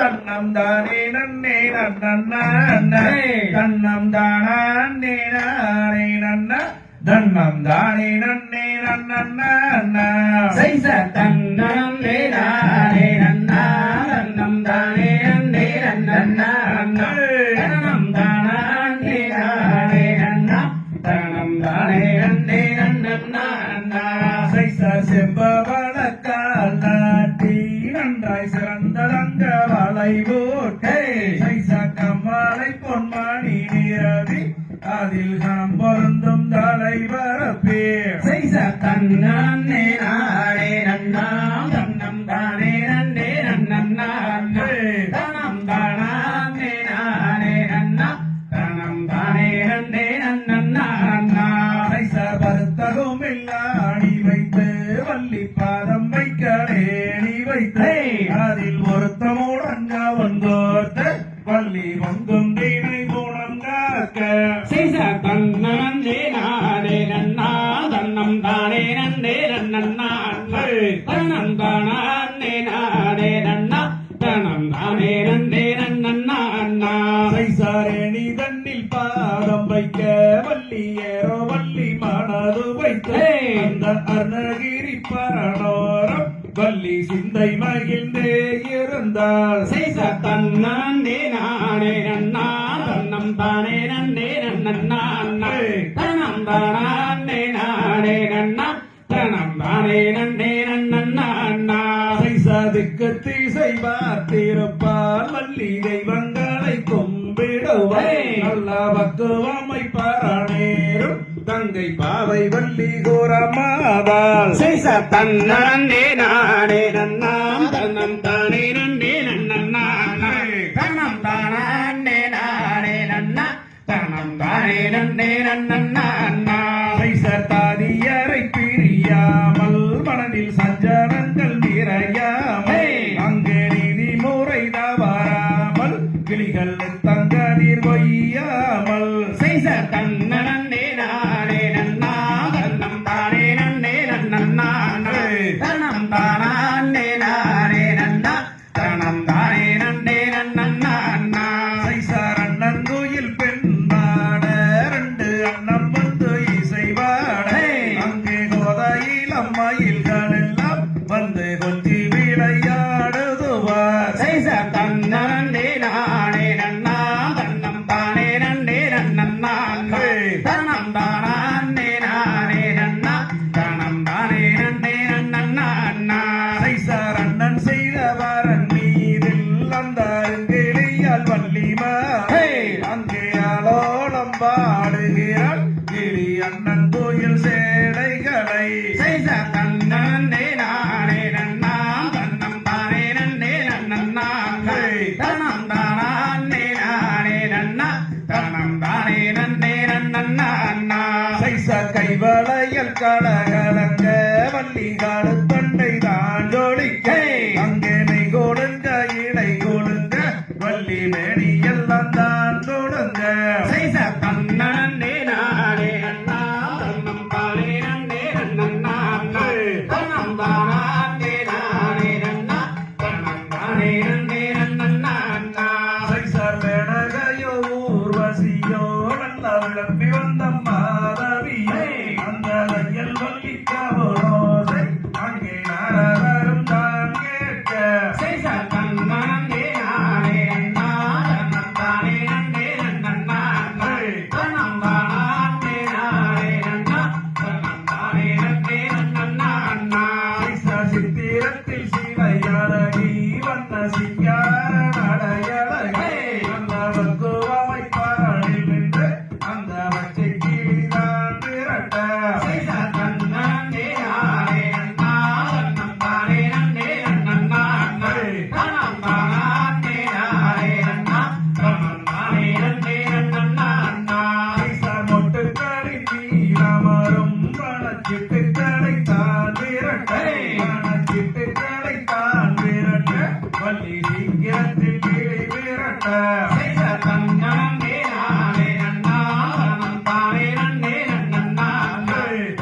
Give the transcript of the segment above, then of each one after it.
தன்னம் தானே நன்னே நன்னா தன்னம் தானே நானே நன்னா தன்னம் தானே நன்னே நன்னா சைச தன்னம் நானே நன்னா தன்னம் தானே நன்னே நன்னா தன்னம் தானே நானே நன்னா தன்னம் தானே நன்னே நன்னா சைச செம்பவளக்கால் நாட்டி நன்றாய் சிறந்ததங்க வளை போட்டே சைச கம்மாலை பொன்மணி நிரவி அதில் நாம் பொருந்தும் தலைவரப்பே சைச தன்னே நானே நன்னா தன்னம் தானே நன்னே நன்னா தனம் தானே நானே நன்னா தனம் தானே நன்னே நன்னா சைச பருத்தகும் இல்லாணி வைத்து வள்ளி பாதம் வைக்கடேணி வைத்து அதில் ஒருத்தமுடங்க வந்தோர்த்து வள்ளி வங்கும் தீனை குணம் காக்க சைச தன்னே நானே நன்னா தன்னம் தானே நன்னே நன்னா தனம் தானே நானே நன்னா தனம் தானே நன்னே நன்னா சைசாரேணி தன்னில் பாதம் வைக்க வள்ளி ஏறோ வள்ளி மனது வைத்து அந்த அருணகிரி பரணோரம் வள்ளி சிந்தை மகிழ்ந்தே இருந்தார் சைச தன்னே நானே நன்னா தன்னம் தானே நன்னே நன்னா தனம் தானே நானே நன்னா தனம் தானே நன்னே நன்னா சைசாதுக்கு திசை பார்த்திருப்பார் வள்ளி தெய்வங்களை கும்பிடுவார் நல்ல பக்குவமை பரணேரும் தங்கை பாவை வள்ளி கூறமாதால் சைச தன்னே நானே நன்னா தன்னம் தானே நன்னே நன்னா தனம் தானே நானே நன்னா தனம் தானே நன்னே நன்னா சைசர் தாதியரை பிரியாமல் மனதில் சஞ்சலங்கள் நிறையாமல் அங்கே நீதி முறை தவறாமல் கிளிகள் தங்கதிர் கொய்யாமல் சைச தன்னே நானே நன்னா தன்னம் தானே நன்னே நன்னா தனம் தானே நானே நன்னா தனம் தானே நன்னே நன்னா சைசார் அண்ணன் கோயில் பெண்ணாட ரெண்டு அண்ணன் வந்து இசைவாட அங்கே கோதையில் அம்மாயில்கள் எல்லாம் வந்து கொஞ்சி விளையாடுதுவார் சைச தன்னே நானே நன்னா தன்னம் தானே நன்னே நன்னா தனம் தானே நானே நன்னா தனம் தானே நன்னே நன்னா சைசார் அண்ணன் செய்த வரன் மீதில் அந்த கிளியால் வள்ளிமா அங்கே ஆலோலம் பாடுகிறாள் கிளி அண்ணன் கோயில் சேலைகளை சைச தன்னே நானே நன்னா தன்னம் தானே நன்னே நன்னா தனம் தானே நானே நன்னா தனம் தானே நன்னே நன்னா சைசா கைவளையல் கலகலங்க வள்ளி காடு தொண்டை தான் ஜோடிக்க அங்கே மெய் கொடுங்க இலை கொடுங்க வள்ளி மேடி எல்லாம் தான் கொடுங்க சைச தன்னே நானே நன்னா தன்னம் தானே நன்னே நன்னா தனம் தானே நானே நன்னா தனம் தானே நன்னே நன்னா சைசார் வேணகையோ ஊர்வசியோ நல்ல விளம்பி வந்த மாதவியே அந்த தையல் வள்ளிக்காவோசை அங்கே நாரதரும் தான் கேட்க சைச தன்னே நானே நன்னா தன்னம் தானே நன்னே நன்னா தனம் தானே நானே நன்னா தனம் தானே நன்னே நன்னா சைசா சித்திரத்தில் சிலையழகி வந்த சிங்கார நடையழகி அந்த பக்குவமை பாடில் நின்று அந்த பச்சை கிளிதான் விரட்ட சைச தன்னே நானே நன்னா தன்னம் தானே நன்னே நன்னா தனம் தானே நானே நன்னா தனம் தானே நன்னே நன்னா சைசா மொட்டுக்களை நீளமரும் பணச்சிட்டுக்களை தான் விரட்ட பணச்சிட்டுக்களை தான் விரட்ட வள்ளி சீக்கிரத்தில் கிளி விரட்ட சைச தன்னே நானே நன்னா தனம் தானே நன்னே நன்னா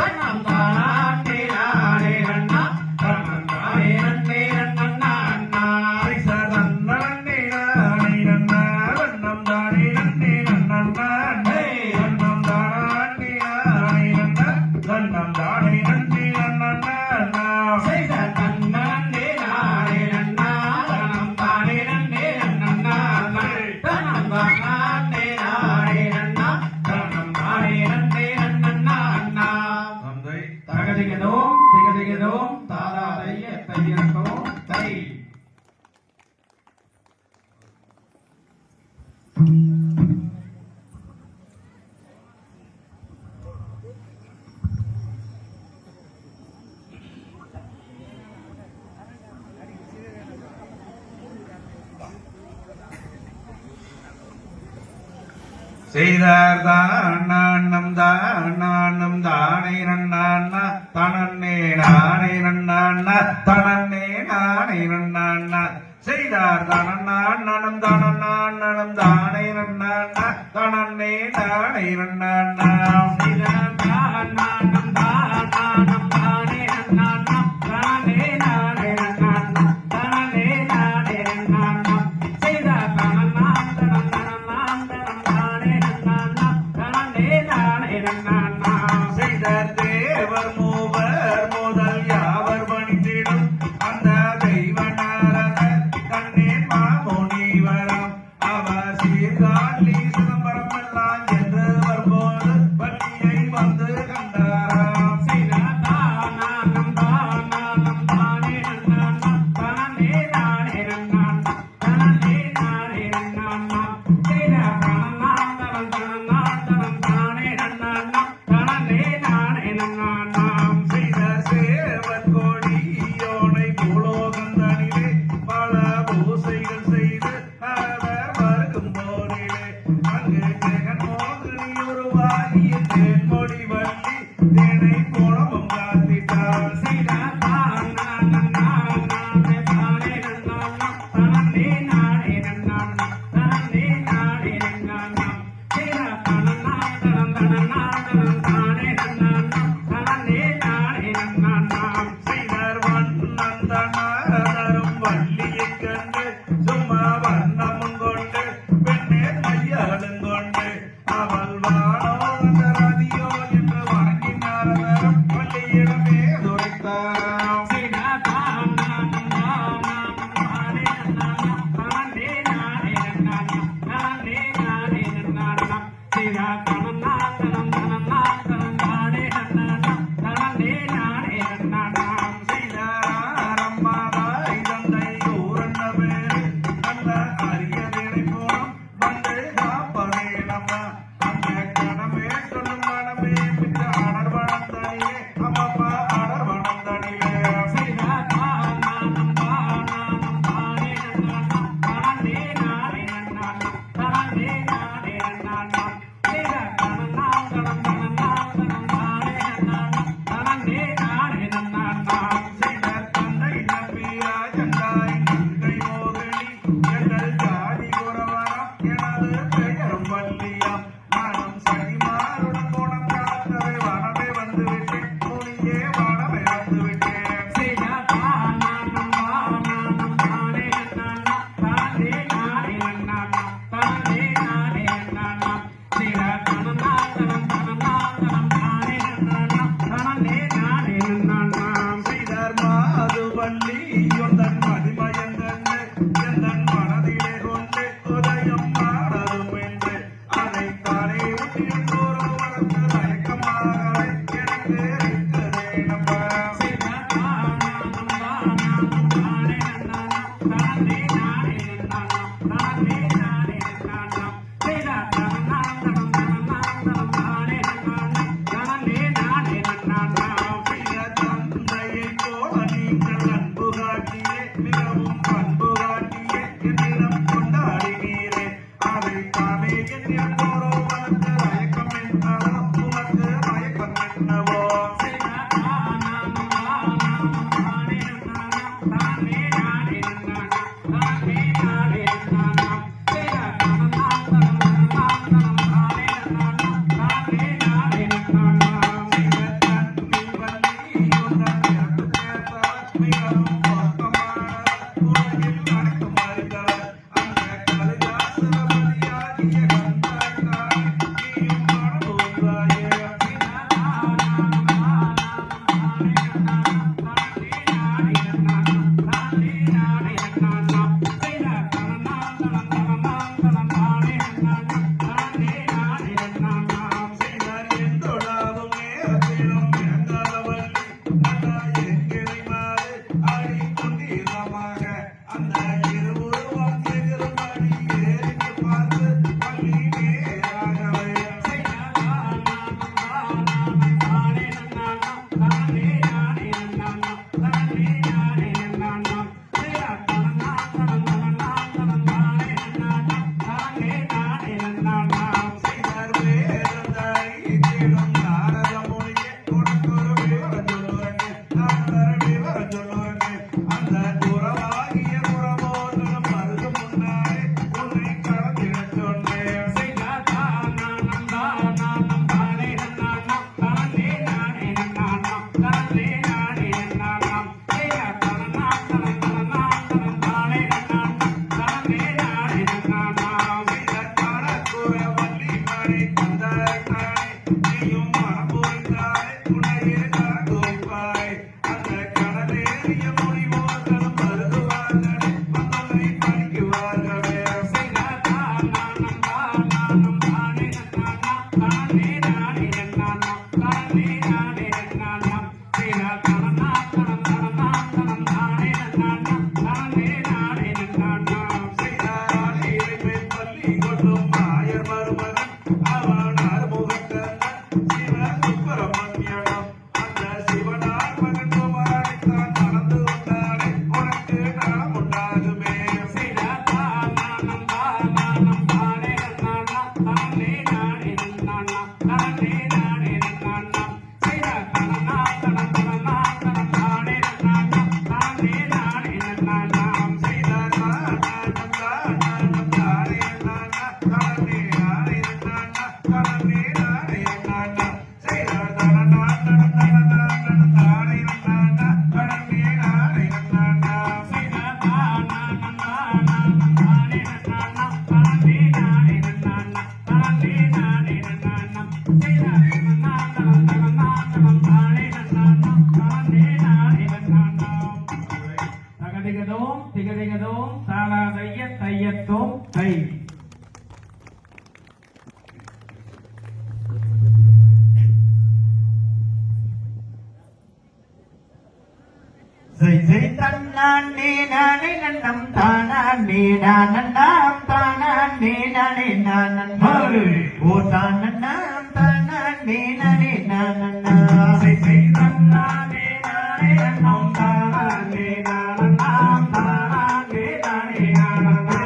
தனம் தானே நானே நன்னா தனம் தானே நன்னே நன்னா சைசா தன்னே திகதிகதோம் திகதிகதோம் தாதா தைய தையத்தோம் தை செய்தார் தானம் தானை நன்னான்னா தனன்னே நானே நன்னான்னா தனன்னே நானே நன்னான்னா செய்தார் தானம் தானை நன்னான்னா தனன்னே நானே நன்னான்னா செய்தார் தானம் தானே நன்னான்னா தானே நானே நன்னான்னா தானே நானே நன்னான்னா செய்தார் செய்தார் தேவர் மூவர் முதல் யாவர் பணித்திடும் அந்த தெய்வ நாரதர் கண்ணேன் மாமுனிவரம் அவர் சீர்காழி சிதம்பரம் எல்லாம் என்று வரும்போது பள்ளியை வந்து கண்டாராம் செய்தார் தானம் தானே நன்னான்னா தானே நானே நன்னான்னா தானே நானே நன்னான்னா செய்தார் செய்த சேவன் கோடியோனை பூலோகந்தனிலே பல பூசைகள் செய்து அவர் வருகும் போரிலே அங்கு ஜெகன் மோகினி உருவாகிய தேன்மொழி வள்ளி தேனை குணமும் காத்திட்டார் செய்தார் தானம் தானே நன்னான்னா தானே நானே நன்னான்னா தானே நானே நன்னான்னா செய்தார் செய்தார் வண்ணந்தனாரதரும் வள்ளியைக் கண்டு சும்மா வண்ணமும் கொண்டு பெண்ணே மையாளும் கொண்டு அவள் வானோ அந்த ரதியோ என்று வணங்கினாரதரும் வள்ளியிடமே துரைத்தாராம் செய்தார் தானம் தானே நன்னான்னா தானே நானே நன்னான்னா தானே நானே நன்னான்னா செய்தார் செய்தாரம்மாதாய் தந்தை ஊரன்ன பேரு நல்ல அரியதினை போலும் வந்து காப்பதே நம்ம அந்த கணமே சொல்லும் மனமே மிக்க அடர்வனம் தனியே அம்மப்பா அடர்வனம் தனியே தகதிகதோம் திகதிகதோம் தாளாதைய தையத்தோம் தை. ஜெய் ஜெய் தன்னானே நானே நன்னம் தானானே நானன்னாம் தானானே நானே நானன்னா ஓ தானன்னாம் தானானே நானே நானன்னா ஜெய் ஜெய் தன்னானே நானே நன்னம் தானானே நானன்னாம் தானானே நானே நானன்னா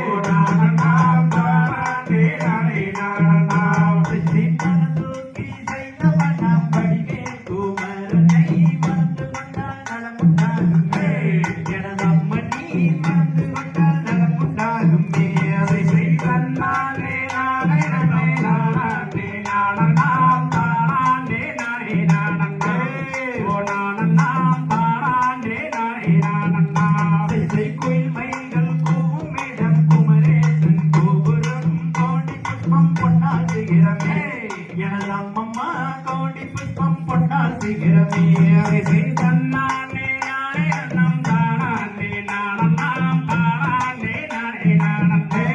ஓ நானன்னாம் தானானே நானே நானன்னா. ஜெய் தனதூக்கி செய்தவனாம் வடிவே குமரனை மறந்து கொண்டால் நலமுண்டாகுமே எனதம்மணி மறந்து கொண்டால் நலமுண்டாகுமே அதை செய் தன்னானே நானே நன்னம் தானானே நானன்னாம் தானானே நானே நானன்னா ஓ நானன்னாம் தானானே நானே நானன்னா. செய் கோயில் மைகள் கூவும் இடம் குமரேசன் கோபுரம் கோடி புஷ்பம் பொன்னால் சிகரமே எனது அம்மம்மா கோடி புஷ்பம் பொன்னால் சிகரமே அதை செய் தன்னானே நானே நன்னம் தானானே நானன்னாம் தானானே நானே நானன்னா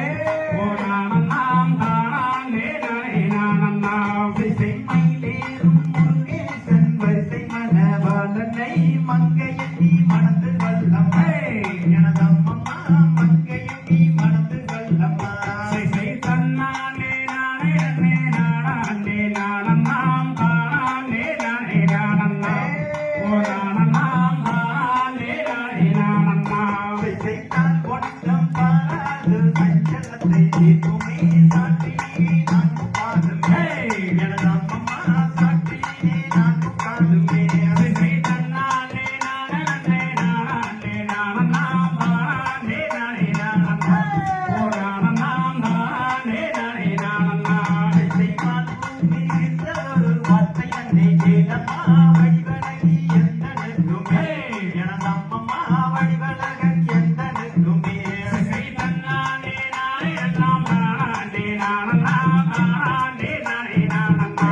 ஓ நானன்னாம் தானானே நானே நானன்னா. செய் மயிலேறும் முருகேசன் வரிசை மனவாளனை மங்கையட்டி மணந்து வல்லம்மா எனது அம்மம்மா மங்கையட்டி மணந்து வல்லம்மா செய் தன்னானே நானே நன்னே நானானே நானன்னாம் தானானே நானே நானன்னா ஓ நானன்னாம் தானானே நானே நானன்னா. செய்தான் ஒன்றம் பாராது சஞ்சலத்தை தீர்க்குமே சாட்சியே நான் பாடுமே எனது அம்மம்மா சாட்சியே நான் பாடுமே செய் தன்னானே நானே நன்னே நானானே நானன்னாம் தானானே நானே நானன்னா ஓ நானன்னாம் தானானே நானே நானன்னா. செய்வான் பூமி என்றொரு வார்த்தை என்னை கேளம்மா வடிவழகி எந்தனுக்குமே எனது அம்மம்மா வடிவழகன் எந்தனுக்குமே செய் தன்னானே நானே நன்னாம் தானானே நானன்னாம் தானானே நானே நானன்னா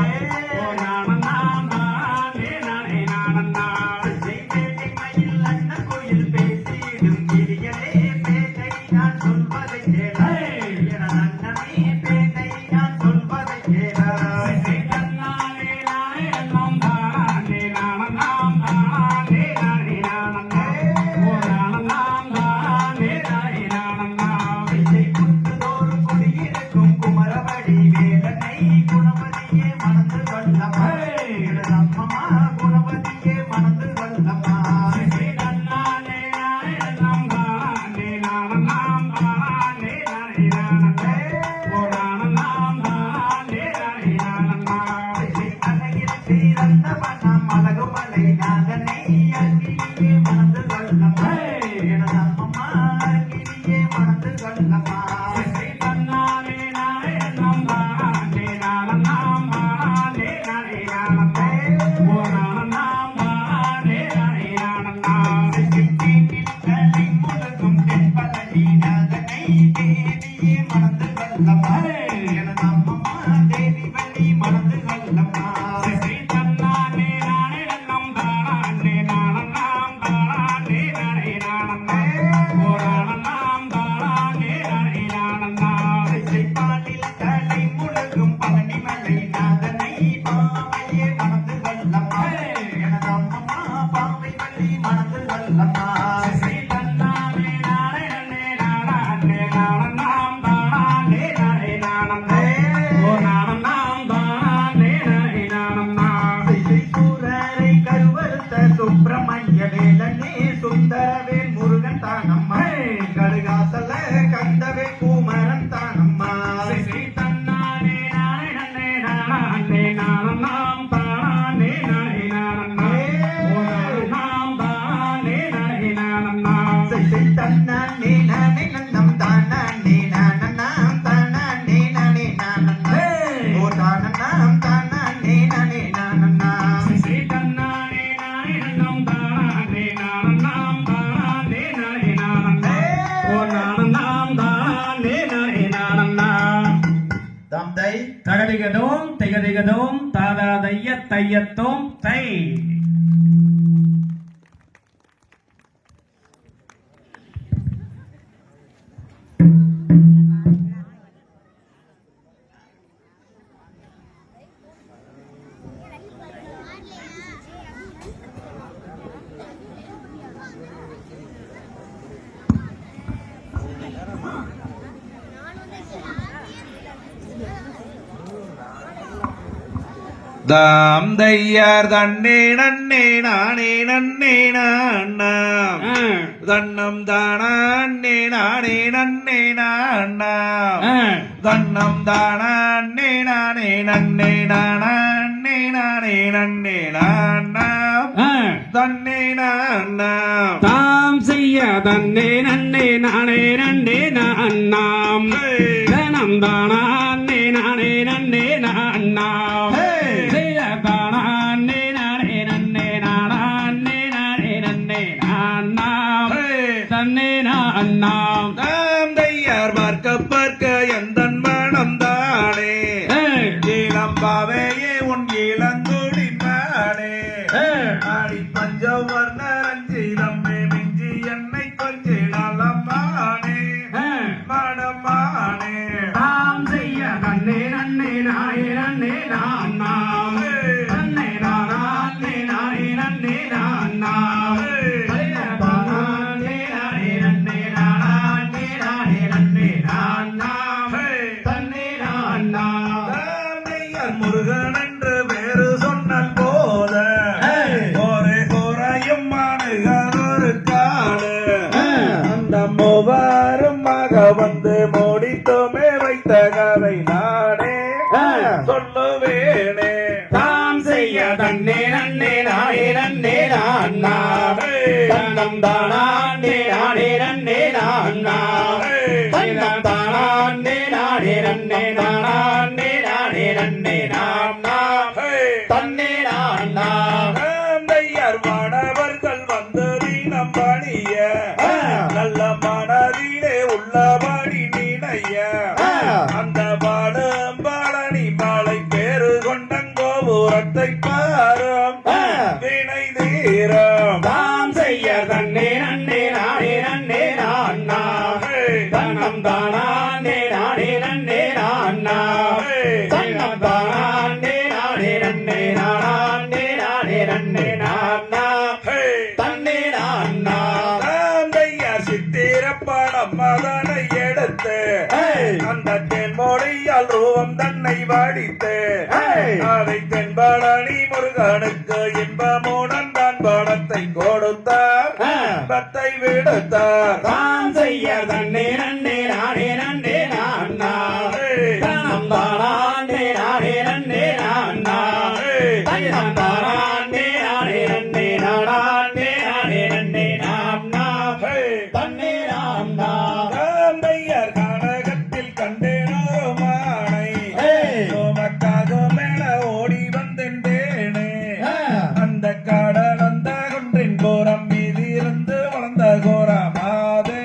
ஓ நானன்னாம் தானானே நானே நானன்னா. செய்வேட்டை மயில் அண்ண கோயில் பேசிடும் கிளிகளே பேட்டை நான் சொல்வதை கேள எனது அண்ணமே பேட்டை நான் சொல்வதை கேள செய் தன்னானே நானே நன்னாம் தானானே நானன்னாம் தானானே நானே நானன்னா ஓ நானன்னாம் தானானே நானே நானன்னா. விஜய் குத்துதோறு குடியிருக்கும் குமரவடி வேலனை குணவதியே மணந்து கொள்ளம்மா எனது அம்மம்மா குணவதியே மணந்து கொள்ளம்மா செய் தன்னானே நானே நன்னாம் தானானே நானன்னாம் தானானே நானே நானன்னா ஓ நானன்னாம் தானானே நானே நானன்னா. விஜய் அழகில் சீரந்தவனம் அழகுமலை நாதனை அங்கிலியே மணந்து கொள்ளம்மா எனது அம்மம்மா அங்கிலியே மணந்து கொள்ளம்மா செய் தன்னானே நானே நன்னாம் தானானே நானன்னாம் தானானே நானே நானன்னா ஓ நானன்னாம் தானானே நானே நானன்னா. கலை முழுதும் தென்பழனி நாதனை தேவியே மணந்து கொள்ளம்மா எனது அம்மம்மா தேவி வழி மணந்து கொள்ளம்மா செய் தன்னானே நானே நன்னாம் தானானே நானன்னாம் தானானே நானே நானன்னா ஓ நானன்னாம் தானானே நானே நானன்னா. பாலில் கலை முழுதும் பழனிமலை நாதனை பாவையே மணந்து கொள்ளம்மா எனது அம்மம்மா பாவை வழி மணந்து கொள்ளம்மா செய் தன்னானே நானே நன்னே நானானே நானன்னாம் தானானே நானே நானன்னா ஓ நானன்னாம் தானானே நானே நானன்னா. சூரரை கருவறுத்த சுப்பிரமணிய வேலனே சுந்தரவேல் முருகன் தானம்மா கடுகாசல கந்தவே குமரன் தானம்மா செய் தன்னானே நானே நன்னே நானானே நானன்னாம் தானானே நானே நானன்னா ஓ நானன்னாம் தானானே நானே நானன்னா. தன்னானே நானே நன்னம் தானானே நானன்னாம் தானானே நானே நானன்னா ஓ தானன்னாம் தானானே நானே நானன்னா செய் தன்னானே நானே நன்னாம் தானானே நானன்னாம் தானானே நானே நானன்னா ஓ நானன்னாம் தானானே நானே நானன்னா. தந்தை தகதிகதோம் திகதிகதோம் தாதாதைய தையத்தோம் தை. தாம் தையார் தன்னே நன்னே நானே நன்னே நாண்ணாம் தன்னம் தானே நானே நன்னே நாண்ணாம் தன்னம் தானே நானே நன்னே நானே நானே நன்னே நாண்ணாம் தன்னே நாண்ணாம் தாம் செய்ய தன்னே நன்னே நானே நன்னே நாண்ணாம் தனம் தானே நானே நன்னே நாண்ணாம் செய்ய தானே நானே நன்னே நானே நானே நன்னே நாண்ணாம் தன்னே நாண்ணாம் தாம் தையார் பார்க்க பார்க்க எந்தன் மனம் தானே இளம்பாவையே உன் இளங்கொடி மானே ஆடி பஞ்சவர்ண ரஞ்சிதம்மே மிஞ்சி என்னை கொஞ்சி நலமானே மனமானே தாம் செய்ய தன்னே நன்னே நானே நன்னே நாண்ணாம் தன்னே நானே நானே நன்னே நாண்ணாம் செய்ய தானே நானே நன்னே நானே நானே நன்னே நாண்ணாம் தன்னே நாண்ணாம் தாம் தையார் முருகன் என்று வேறு சொன்னல் போத ஒரு குறையும் மானுகர் காடு அந்த மூவாருமாக வந்து முடித்துமே வைத்த கதை நானே சொல்லுவேனே தாம் செய்ய தன்னே நன்னே நானே நன்னே நாண்ணாம் தன்னம் தானே நானே நன்னே நாண்ணாம் தன்னம் தானே நானே நன்னே நானே நானே நன்னே நாண்ணாம் தன்னே நாண்ணாம் தாம் தையார் மாணவர்கள் வந்து தினம் பணிய நல்ல மனதிலே உள்ளபடி நினைய அந்த பாடும் பழனி மாலை பேரு கொண்டங்கோபுரத்தை பாரும் வினை தீரம் தாம் செய்ய தன்னே நன்னே நானே நன்னே நாண்ணாம் தன்னம் தானே நானே நன்னே நாண்ணாம் தன்னம் தானே நானே நன்னே நானே நானே நன்னே நாண்ணாம் தன்னே நாண்ணாம் தாம் தையார் சித்திரப்படம் அதனை எடுத்து அந்த தென்மொழியால் ரூபம் தன்னை வடித்து அதை தென்பழனி முருகனுக்கு இன்பமுடன் தான் பணத்தை கொடுத்தார் பத்தை விடுத்தார் தாம் செய்ய தன்னே நன்னே நானே நன்னே நாண்ணாம் தன்னம் தானே நானே நன்னே நாண்ணாம் தன்னம் தானே நானே நன்னே நானே நானே நன்னே நாண்ணாம் தன்னே நாண்ணாம் தாம் தையார் கனகத்தில் கண்டேனோ மானை உமக்காக மேல ஓடி வந்தேனே அந்த கடல் அந்த குன்றின் கோரம் மீது இருந்து வளர்ந்த கோரமாதே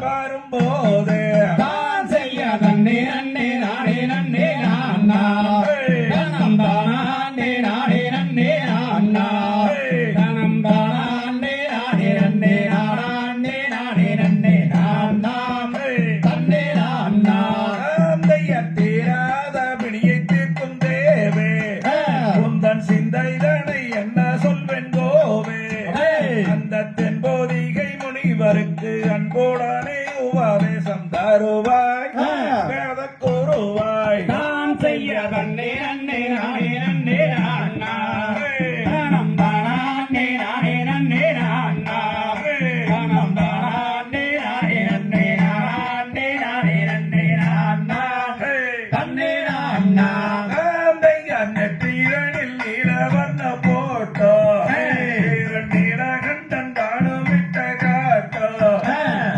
வரும்போதே தாம் செய்ய தன்னே நன்னே நானே நன்னே நாண்ணாம் தன்னம் தானே நானே நன்னே நாண்ணாம் தன்னம் தானே நானே நன்னே நானே நானே நன்னே நாண்ணாம் தன்னே நாண்ணாம் தாம் தையார் தீராத பிணியை தீர்க்கும் தேவே உந்தன் சிந்தைதனை என்ன சொல்வேன் கோவே அந்த தென்போதிகை முனிவருக்கு அன்போடனே உபதேசம் தருவாய் வேத கூறுவாய் தாம் செய்ய தன்னே நன்னே நானே நன்னே நாண்ணாம் தன்னம் தானே நானே நன்னே நாண்ணாம் தன்னம் தானே நானே நன்னே நானே நானே நன்னே நாண்ணாம் தன்னே நாண்ணாம் தாம் தையார் நெற்றிரனில் நீலவர்ண போட்டோ நீலகண்டன் தானும் விட்ட காட்டோ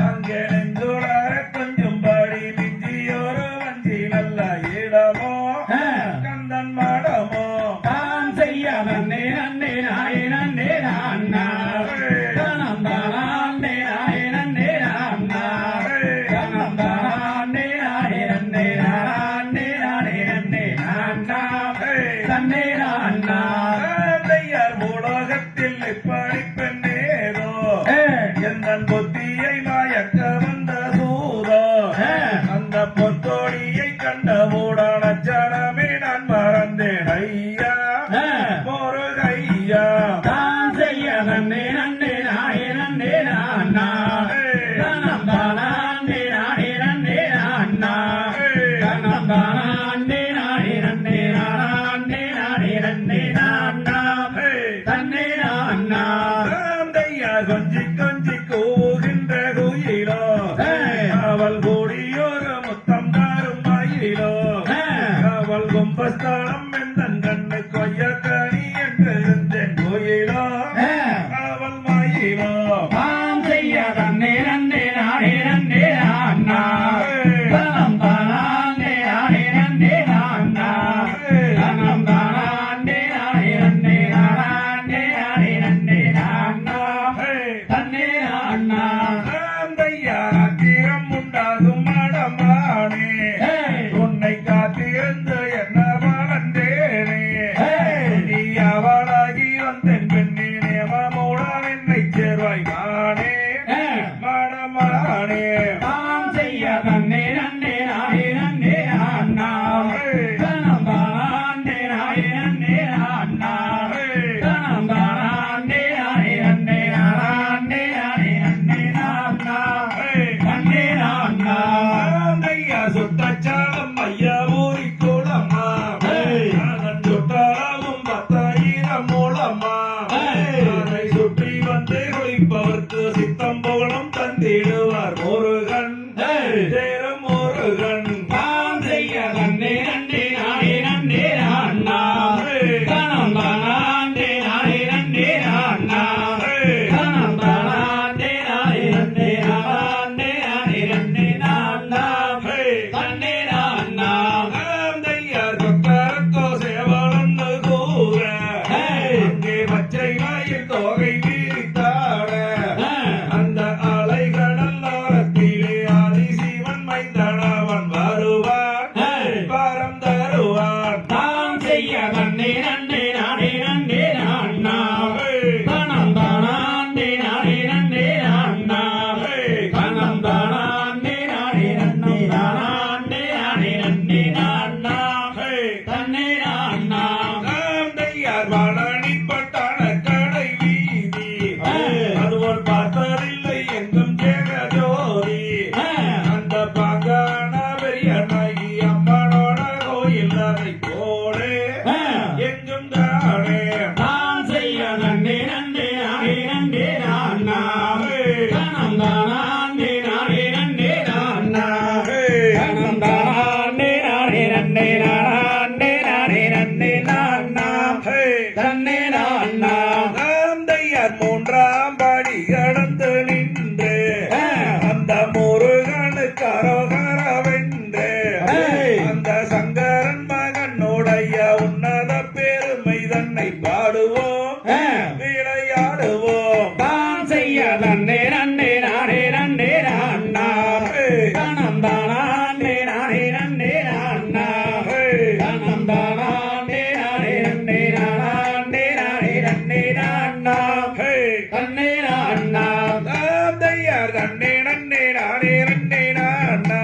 அங்கே நெஞ்சுளார கொஞ்சம் பாடி மிஞ்சியோரு வஞ்சி நல்ல இடமோ கந்தன் மடமோ தாம் செய்ய நன்னே நன்னே நானே நன்னே நாண்ணாம் தன்னம் தானே நானே நன்னே நாண்ணாம் தன்னம் தானே நானே நன்னே நானே நானே நன்னே நாண்ணாம் தன்னே நாண்ணாம் தாம் தையார் பூலோகத்தில் இப்படி பெண்ணேதோ எந்தன் புத்தியை மயக்க வந்த சூதோ அந்த பொத்தோடியை கண்டவுடன் அச்சனமே நான் மறந்தேன் ஐயா முருகையா தாம் செய்ய நன்னே நன்னே நானே நன்னே நாண்ணாம் தன்னம் தானே நானே நன்னே நாண்ணாம் தன்னம் தானே நானே நன்னே நானே நானே கொஞ்சி கொஞ்சி கூவுகின்ற குயிலோ அவள் கூடியோரு முத்தம் தாரும் மயிலோ அவள் கும்பஸ்தலம் எந்தன் கண்ணு கொய்யக்கனி என்று இருந்தேன் கோயிலோ அவள் மயிலோ தாம் செய்ய தன்னே நன்னே நானே நன்னே நான்னா தனம் தானே நானே நன்னே நான்னா தனம் தானே நானே நன்னே நானே நானே நன்னே நான்னா தன்னே நான்னா தீரம் உண்டாகும் மடமானே உன்னை காத்திருந்து என்ன வளர்ந்தேனே நீ அவளாகி வந்தேன் பெண்ணே நேமமூடன் என்னை சேர்வாய் மானே மடமானே தாம் செய்ய தன்னே நன்னே நானே நன்னே நான்னா தனம் தானே நானே நன்னே நான்னா தனம் தானே நானே நன்னே நானே நானே நன்னே நான்னா நன்னே நான்னா ஐயா சுத்தச்சாலம் ஐயா ஊரி கூடம்மா அதன் சுட்டாலும் 10,000 மூலம்மா அதை சுற்றி வந்து குளிப்பவர்க்கு சித்தம் புகழும் தந்திடுவார் முருகன் சேரும் முருகன் தாம் செய்ய தன்னே நன்னே நானே நன்னே நான்னா தனம் தானே நானே நன்னே நான்னா தனம் தானே நானே நன்னே நானே நானே நன்னே நான்னா தன்னே நான்னா ஐயார் கொக்கரக்கோ சேவலன்னு கூற அங்கே பச்சை மயில் தோகை வீரித்தாட அந்த அலைகடல் ஓரத்திலே ஆதிசிவன் மைந்தனவன் வருவான் வரம் தருவான் தாம் செய்ய தன்னே நன்னே நானே நன்னே நான்னா தனம் தானே நானே நன்னே நான்னா தனம் தானே நானே நன்னே நானே நானே நன்னே நான்னா தன்னே நான்னா ஐயார் பழனி பட்டான கடை வீதி அதுபோல் பார்த்ததில்லை எங்கும் ஜெகஜோதி அந்த பாங்கான பெரிய நாயகி அம்மனோட கோயில் அதை போலே எங்கும் தானே தாம் செய்ய நன்னே நன்னே நானே நன்னே நான்னா தனம் தானே நானே நன்னே நான்னா தனம் தானே நானே நன்னே நானே நானே நன்னே நான்னா தன்னே நான்னா ஐயார் 3ஆம் படி கடந்து நின்று அந்த முருகனுக்கு அரோகரவென்று அந்த சங்கரன் மகனுடைய உன்னத பெருமை தன்னை பாடுவோம் விளையாடுவோம் தாம் செய்ய தன்னே நன்னே நானே நன்னே நான்னா தனம் தானே நானே நன்னே நான்னா தனம் தானே நானே நன்னே நானே நானே நன்னே நான்னா தன்னே நான்னா ஐயார் தன்னே நன்னே நானே நன்னே நான்னா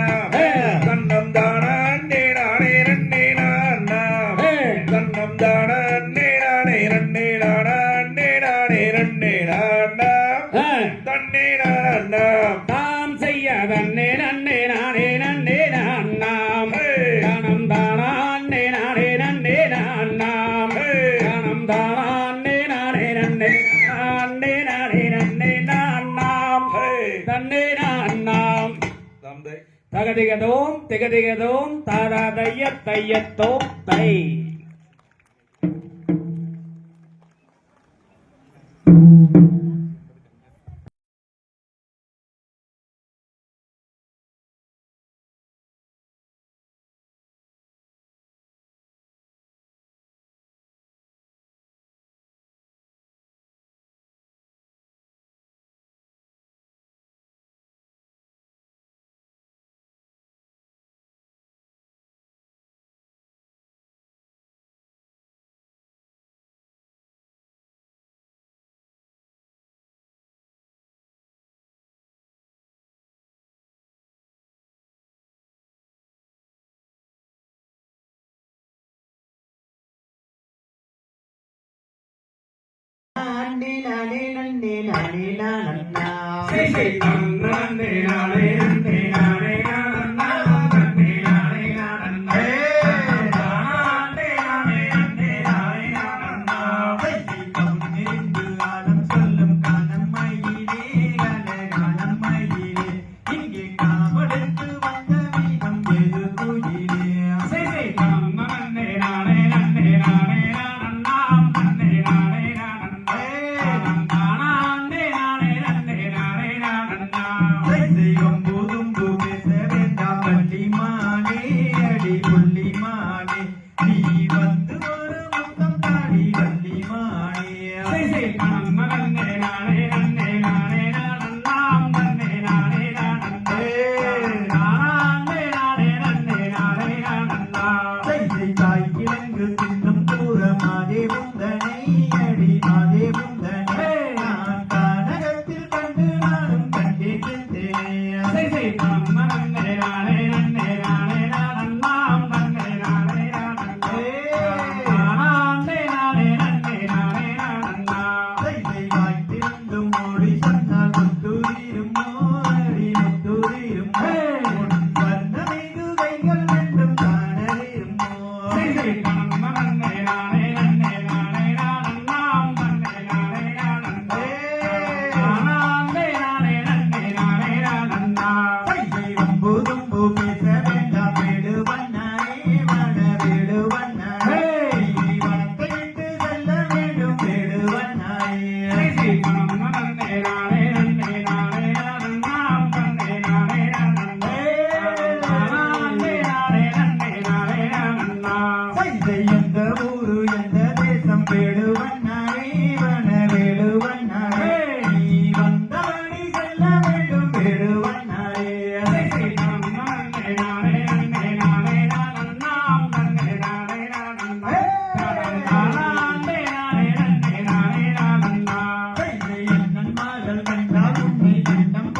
தன்னம் தானே நானே நன்னே நான்னா தன்னம் தானே நானே நன்னே நானே நானே நன்னே நான்னா தன்னே நான்னா தாம் செய்ய தன்னே நன்னே நானே நன்னே நான்னா தனம் தானே நானே நன்னே நான்னா தனம் தானே நானே நன்னே நானே நானே நன்னே நான்னா தன்னே நான்னா தந்தை தகதிகதோம் திகதிகதோம் தாரா தையத்தோம் தை நானே நானே நன்னே நானே நானண்ணா சை சை நன்னே நானே நன்னே நானே நானண்ணா நன்னே நானே நானண்ணா நானே நானே நன்னே நானே நானண்ணா கவுனிருந்து ஆடம் சொல்லும் காணம்மையே எந்த ஊரு எந்த தேசம் வேடுவண்ணாரே வன வேடுவண்ணாரே நீ வந்த வழி செல்ல வேண்டும் வேடுவண்ணாரே நன்மார்கள் கண்டால் உன்னை கண்டம்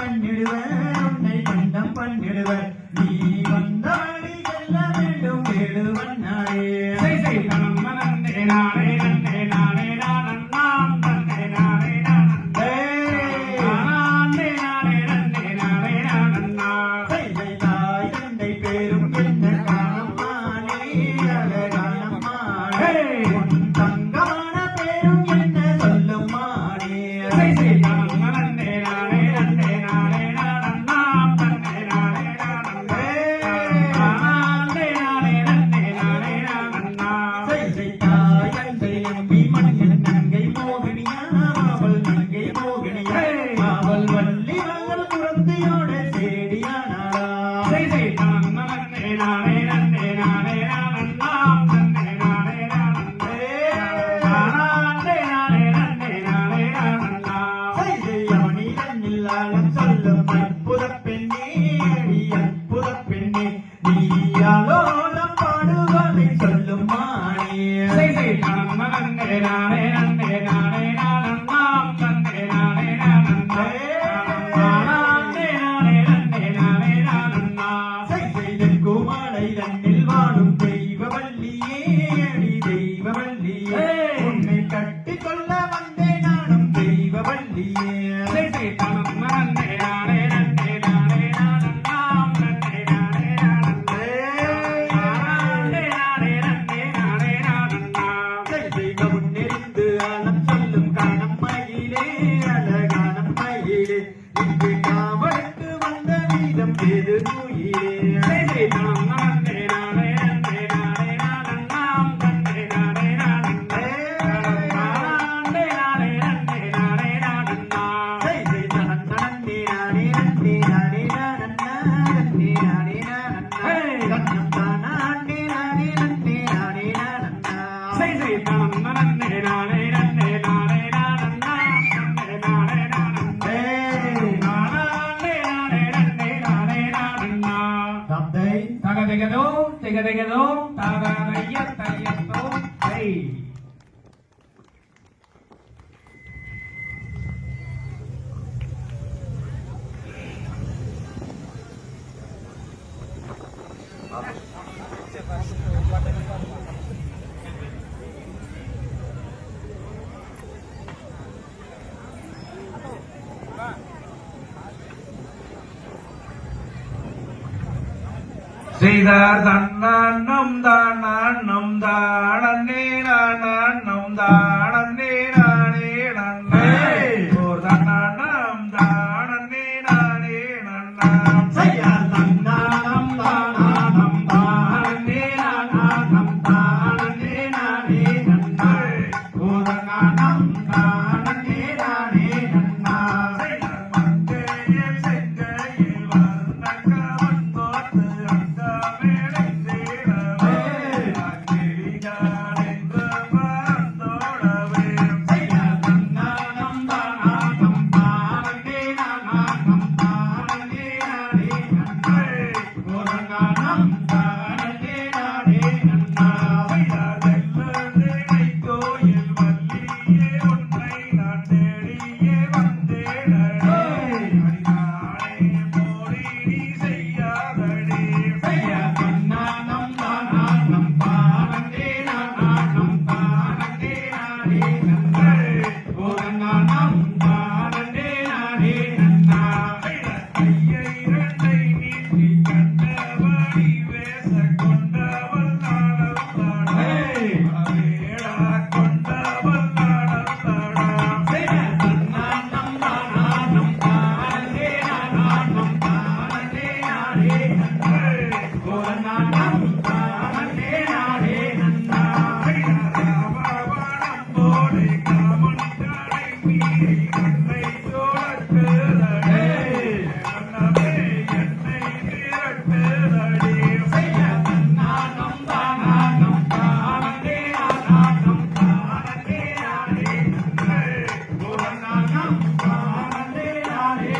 பண்ணிடுவர் நீ வந்த வழி செல்ல வேண்டும் வேடுவண்ணாரே தங்கமான பேரும் என்ன சொல்லும் மானே நங்கை மோகினியா அவள் வள்ளி மகள் குரத்தியோட சேடியானாளா சொல்லும் அற்புத பெண்ணே அற்புத பெண்ணே நீயாலோலம் பாடுவதை சொல்லும் மானே குமாரை தன்னில் வாழும் தெய்வவல்லியே அடி தெய்வவல்லியே உன்னை கட்டிக்கொள்ள வந்தேன் நானும் தெய்வவல்லியே முன்னெறிந்து ஆழம் சொல்லும் காணம்மையிலே அழகான மயிலே இங்கு காவலுக்கு வந்த வீதம் ஏது குயிலே செய்தார் தன்னான்னம் தானான்னம் தானே நானான்னம் தானே நானே நன்னே ஓர் தன்னான்னம் தானே நானே நன்னாம் செய்யார் தன்னானம் தானானம் தானே நானானம் தானே நானே நன்னா ஓதனானம் தானே நானே நன்னா செய்தார் மங்கையில் செங்கையில் வர்ணக்கவன் தோற்று என்னை தோழக்குதடி அண்ணமே என்னை திரட்டுதடி நானும் தானும் தானே நானும் தானே நானே நானும் தானே நானே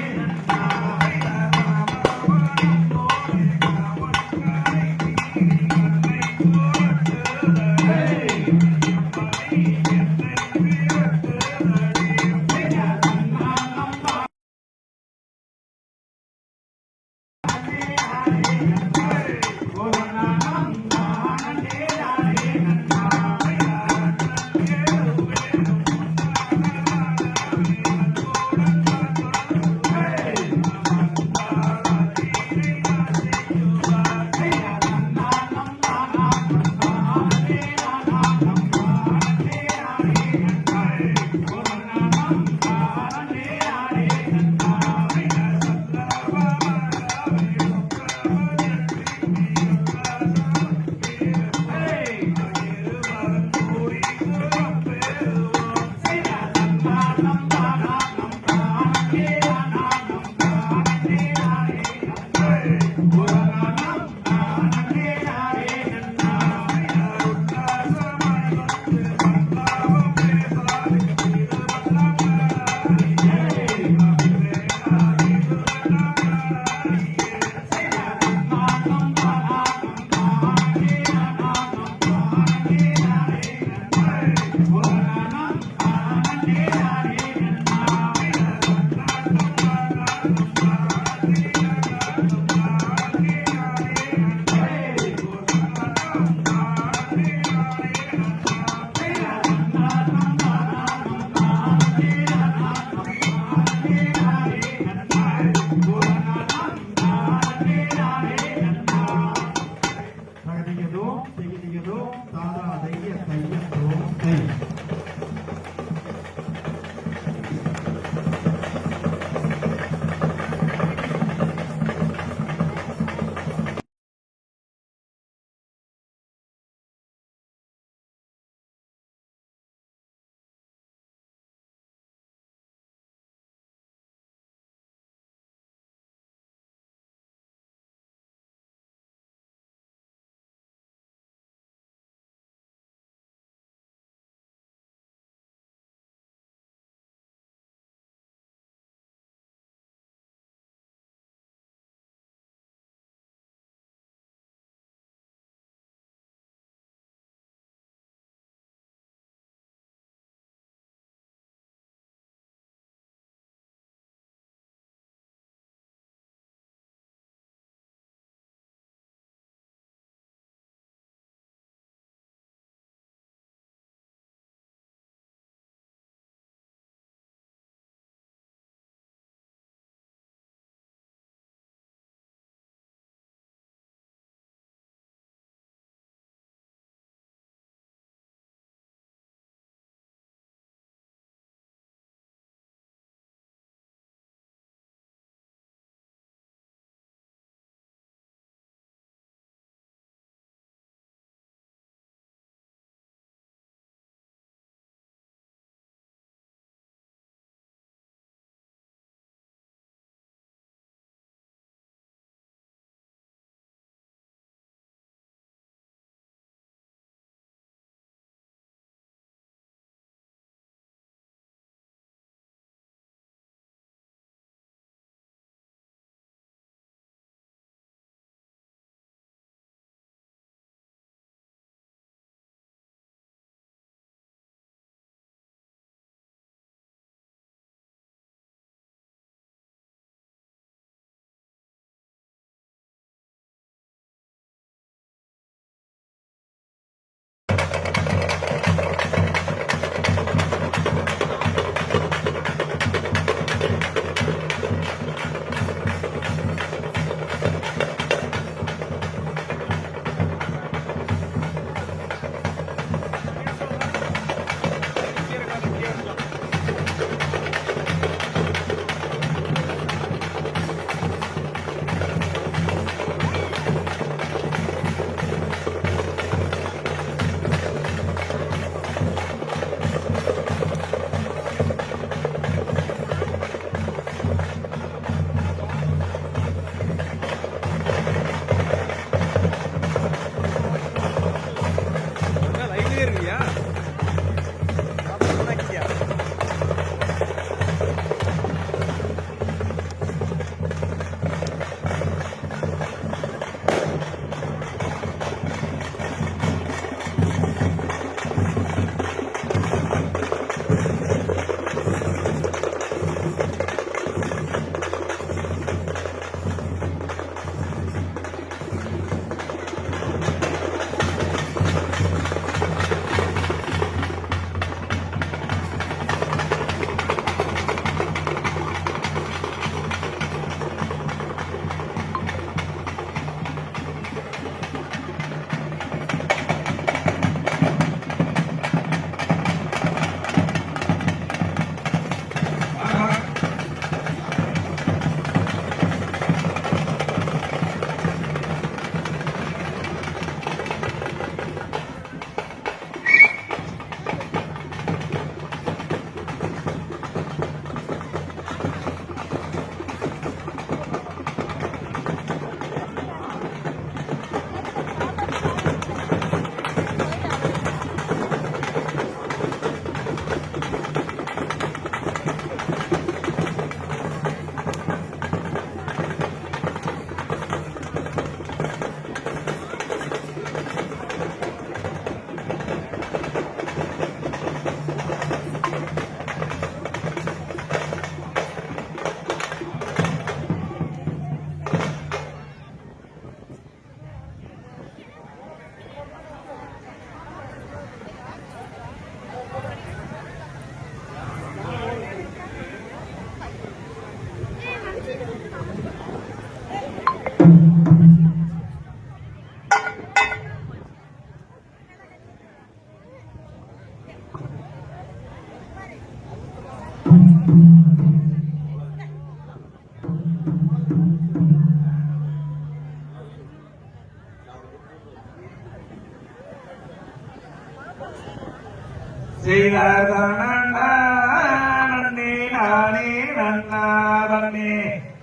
நன்னே நானே நன்னாரன்னே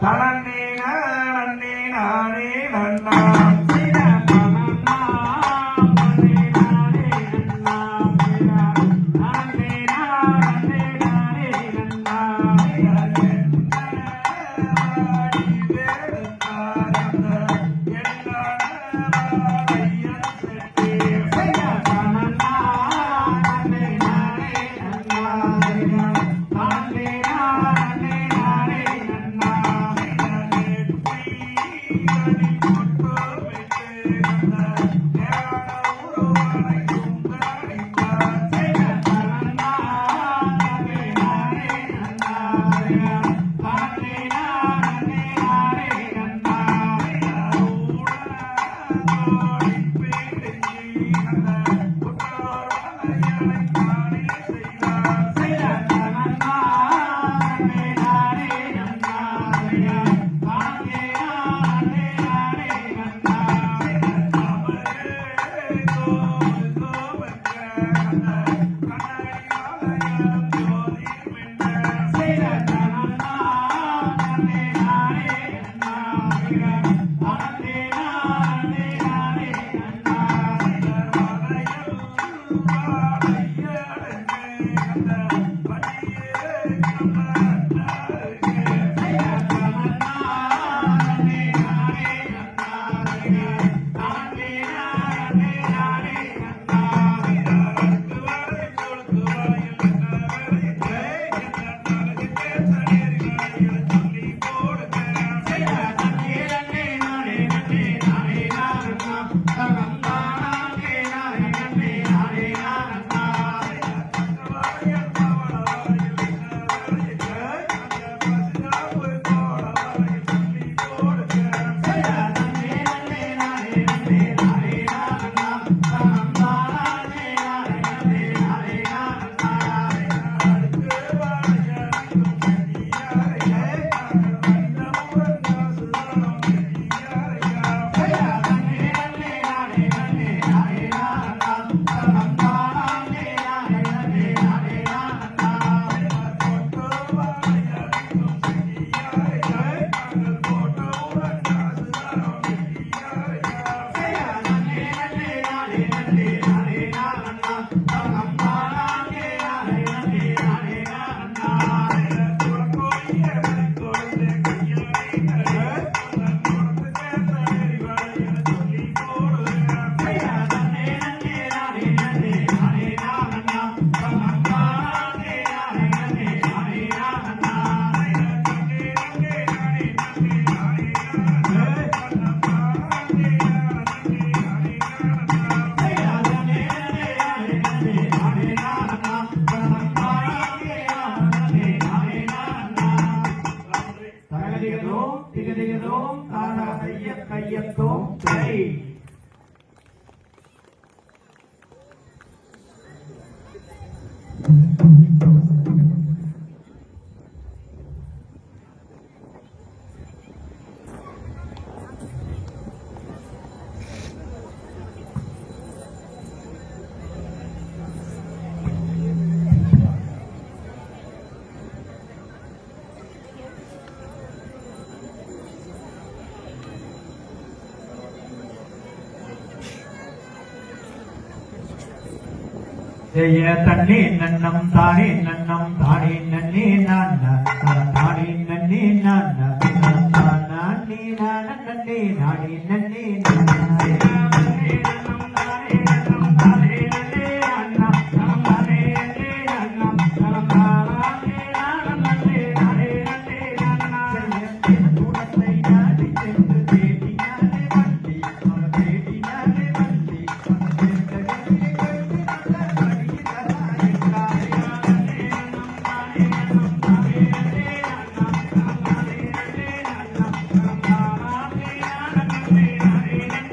தனன்னே நன்னே நானே நன்னா ஜெய தன்னே நன்னம் தானே நன்னம் தானே நன்னே நான்ன தானே நன்னே நான்ன நானே நன்னே நானே நன்னே Hare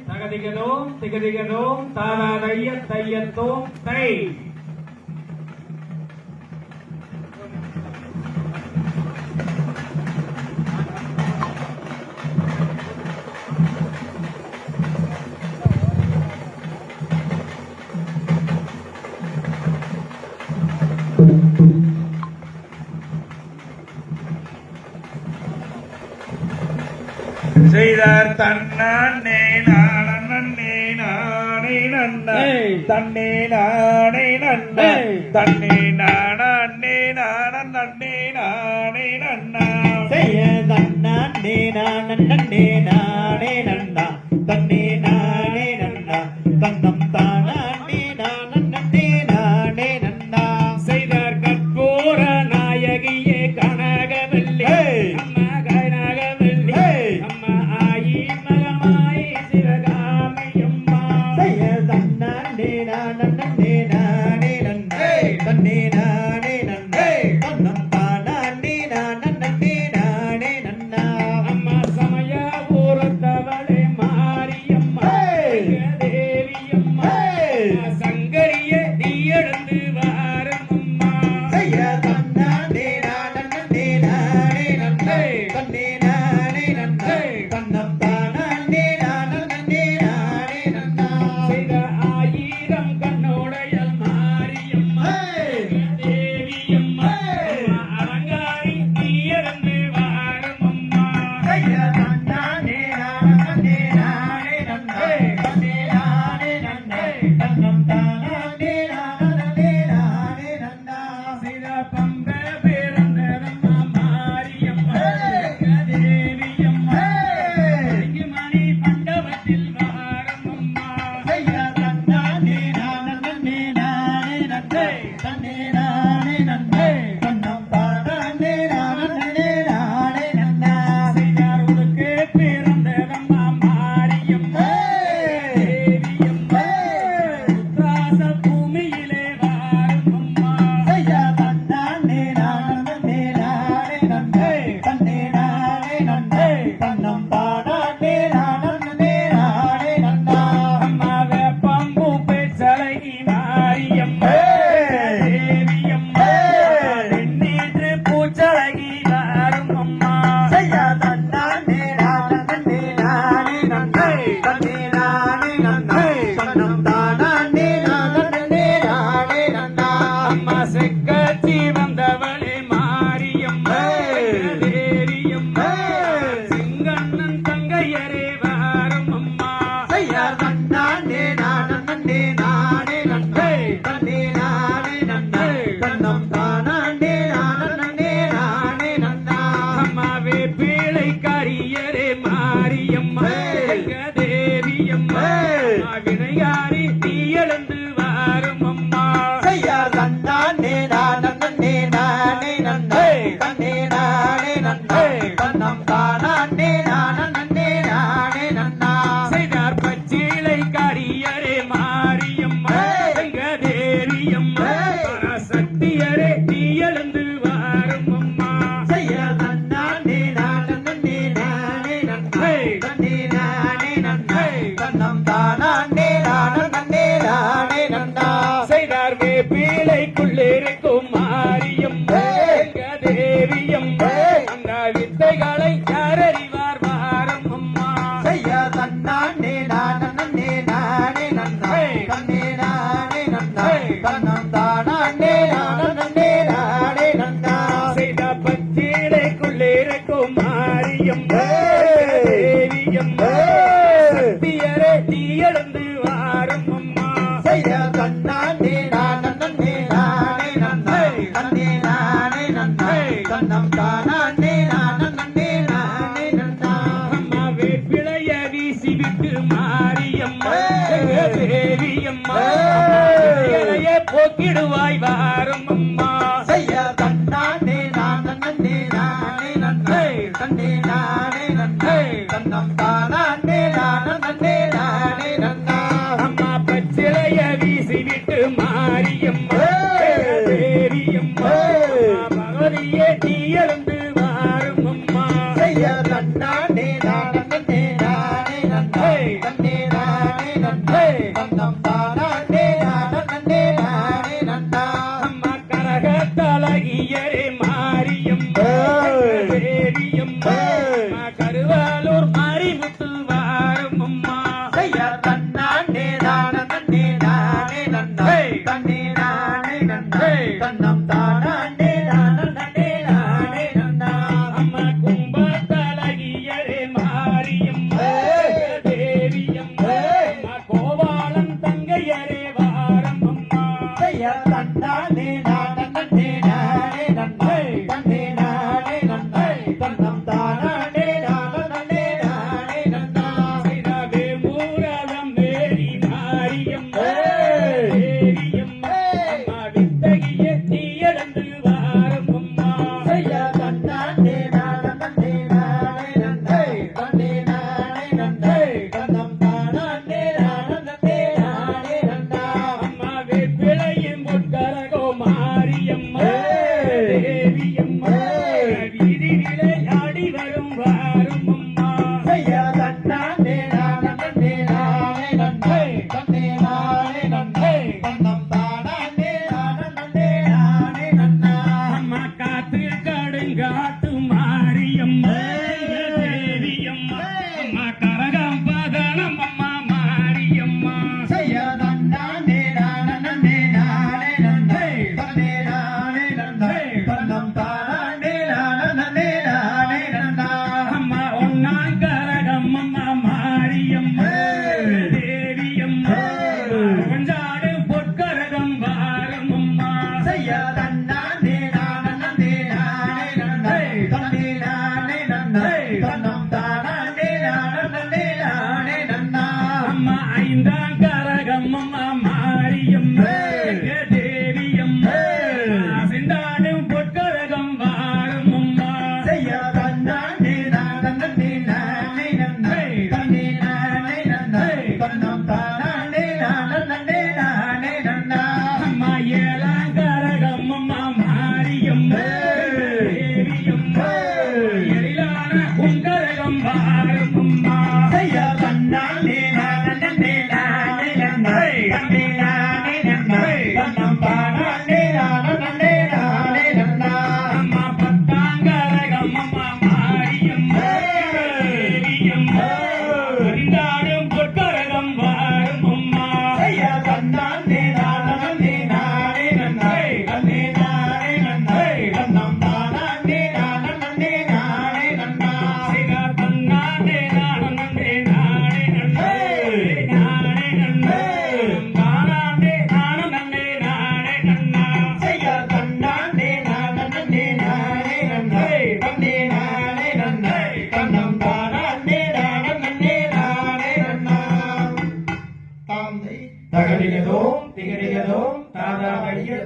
தகதிகதோம் திகதிகதோம் தாராதைய தையத்தோம் தை செய்தார் தன்னே நானே நானே நன்னா தன்னே நானே நன்னா தன்னே நானே நானே நானே நன்னா செய்ய தன்னே நானே நானே நன்னா தன்னே நானே நன்னா தன்னம் தானே நானே நானே நன்னா செய்தார் கற்பூர நாயகியே கனகவல்லி அம்மா கனகவல்லி அம்மா ஆயி மகமாயி சிவகாமியம்மா செய்ய தன்னே நானே நானே நன்னா தன்னே நானே நன்னா தன்னம் தானே நானே நானே நன்னா அம்மா சமய ஊரத்தவளே மாரியம்மா தேவியம்மா சங்கரிய நீ எழுந்து வாரம்மா செய்ய தன்னே நானே நானே நன்னா தன்னே நானே நன்னா தன்னம் தானே நானே நானே நன்னா செய்த ஆயிரம் கண்ணுடைய மாரியம்மா தேவியம்மா நேற்று பூச்சழகி வாரும் அம்மா செய்யா தன்னானே நானே நானே நன்னே தன்னே நானே நன்னே தன்னம் தானே நானே நானே நன்னா அம்மா செக்கச்சி வந்தவளே மாரியம்மா தேவியம்மா சிங்கண்ணன் தங்கையரே வாரும் அம்மா செய்யா தன்னானே நானே நானே நன்னே தன்னே நானே நன்னே தன்னம் தானே நானே நானே நன்னா அம்மாவே பிள்ளை கரியரே மாரியம்மா தேவியம்மா வினையாரி நீ எழுந்து வாரும் அம்மா செய்யா தன்னானே நானே நானே நன்னே தன்னே நானே நன்னே தன்னம் தானே நானே நானே நன்னா செய்தார் பச்சிலை கரியரே மாரியம்மா தேவியம்மா சக்தியரே நீ எழுந்து வாரும் அம்மா செய்யா தன்னானே நானே நானே நன்னே தன்னே நானே நன்னே தன்னம் தானே நானே நானே நன்னா செய்தார் வேப்பிலைக்குள்ளே இருக்கும் மாரியம்மா தேவியம்மா அந்த வித்தைகளை யார் அறிவார் வாரும் அம்மா செய்யா தன்னானே நானே நானே நன்னே தன்னே நானே நன்னே தன்னம் தானே நானே நானே நன்னா செய்த பச்சிலைக்குள்ளே இருக்கும் மாரியம்மா தேவியம்மா சக்தியரே நீ எழுந்து வாரும் அம்மா செய்யா தன்னானே நானே நானே நன்னே தன்னே நானே நன்னே தன்னம் தானே நானே நானே நன்னா அம்மா வேப்பிளைய வீசி விட்டு மாரியம்மா தேவியம்மா இளைய போக்கிடுவாய் வாரும் அம்மா செய்யா தன்னானே நானே நானே நன்னே தன்னே நானே நன்னே தன்னம் தானே நானே நானே நன்னா அம்மா பச்சிலைய வீசி விட்டு மாரியம்மா தேவியம்மா பகவதியே நீ எழுந்து வாரும் அம்மா செய்யா தன்னானே நானே நானே நன்னே தன்னே நானே நன்னே தன்னம் தானே நானே நானே நன்னா அம்மா கரகத்தழகியரே மாரியம்மா தேவியம்மா கருவாலூர் மாரிமுத்து வாரும் அம்மா செய்யா தன்னானே நானே நானே நன்னே தன்னே நானே நன்னே தன்னம் தானே நானே நானே நன்னா அம்மா கும்பத்தழகியரே மாரியம்மா தேவியம்மா கோவாளன் தங்கையரே வாரம் அம்மா செய்யா தன்னானே நானே நானே நன்னே தன்னே நானே நன்னே தன்னம் தானே நானே நானே நன்னா செய்தாவே மூரதம் வேரி மாரியம்மா தேவியம்மா அம்மா வித்தகிய நீ எழுந்து வாரம் அம்மா செய்யா தன்னானே நானே நானே நன்னே தன்னே நானே நன்னே தன்னம் தானே நானே நானே நன்னா அம்மா வேப்பிலையும் முட்கரகோ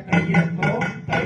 தையத்தோ தை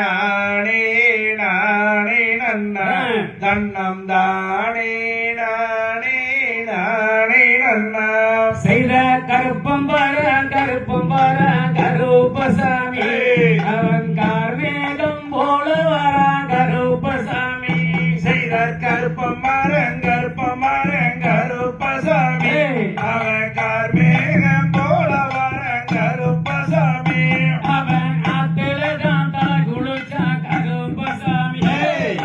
நானே நானே நன்னா தன்னம் தானே நானே நானே நன்னா செய்த கருப்பம் வர கருப்பசாமி அவன் கார்மேகம் போல வரான் கருப்பசாமி செய்த கருப்பமரம் கருப்பசாமி அவன் கார்மேகம் போல வர கருப்பசாமி அவன் ஆத்துல காந்தா குளிச்சா கருப்பசாமி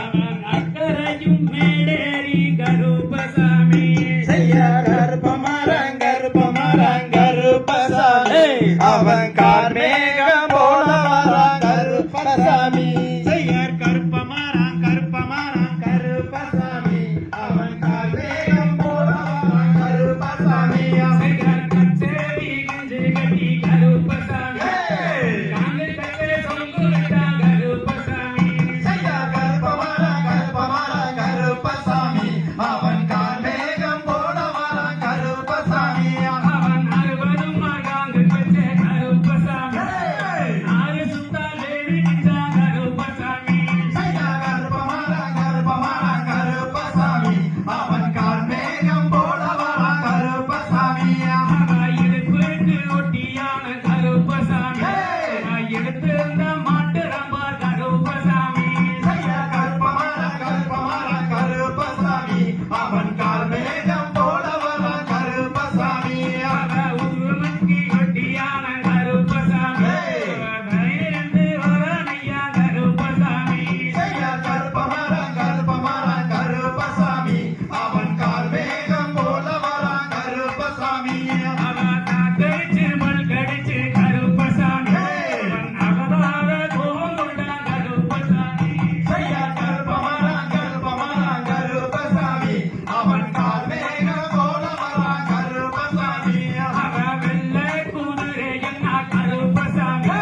அவன் அக்கறையும் மேடேறி கருப்பசாமி கருப்பமரம் கருப்பசாமி அவன் கார்மேகம் போல வரான் கருப்பசாமி செய்யார் கருப்பமரம் கருப்பசாமி அவன் கார்மேகம் போல வரான் கருப்பசாமி செய்யார் கச்சேரி கஞ்சி கட்டி கருப்பசாமி காங்கிரே சொல்லுடா கருப்பசாமி செய்யார் கருப்பமரம் கருப்பசாமி அவன் கார்மேகம் போல வரான் கருப்பசாமி அவன் 60 மகாங்கு வச்ச கருப்பசாமி ஆறு சுத்தா தேவி நின்றா கருப்பசாமி செய்யார் கருப்பமரம் கருப்பசாமி அவன் கார்மேகம் போல வரான் கருப்பசாமி இடுப்புக்கு ஒட்டியான கருப்பசாமி எடுத்திருந்த மாட்டு ரம்பா கருப்பசாமி செய்யார் கருப்பமரம் கருப்பசாமி அவன் கார்மேகம் போல வரான் கருப்பசாமி உருவனுக்கு ஒட்டியான கருப்பசாமி இருந்து வரானையா கருப்பசாமி செய்யார் கருப்பமரம் கருப்பசாமி அவன் கார்மேகம் போல வரான் கருப்பசாமி கடிச்சு மல் கடிச்சு கருப்பசாமி அகதார கோமுண்ட கருப்பசாமி செய்யார் கருப்பமரம் கருப்பசாமி அவன் கார்மேகம் போல வரான் கருப்பசாமி வெள்ளை குதிரை என்ன கருப்பசாமி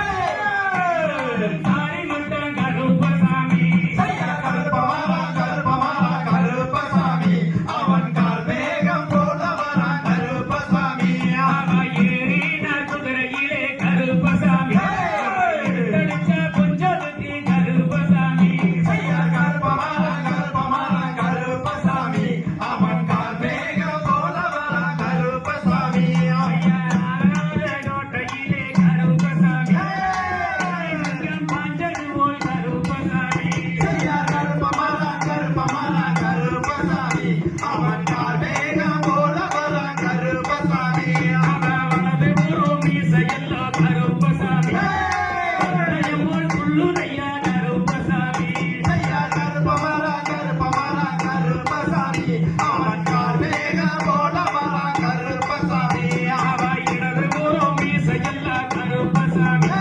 தாரி முட்ட கருப்பசாமி செய்யார் கருப்பமரம் கருப்பசாமி அவன் கார்மேகம் போல வரான் கருப்பசாமி ஏறின குதிரையிலே கருப்பசாமி தளிச்ச புஞ்சலுக்கு கருப்பசாமி செய்யார் கருப்பமரம் கருப்பசாமி அவன் கார்மேகம் போல வரான் கருப்பசாமி கோட்டையிலே கருப்பசாமி பாஞ்சது போல் கருப்பசாமி செய்யார் கருப்பமரம் கருப்பசாமி அவன் கார்மேகம் போல வரான் கருப்பசாமி வலது புறம் மீசையெல்லோ கருப்பசாமி போல் புல்லுரையா கருப்பசாமி செய்யார் கருப்பமரம் கருப்பசாமி அவன் கார்மேகம் போல வரான் கருப்பசாமி இடது புறம் மீசையெல்லா கருப்பசாமி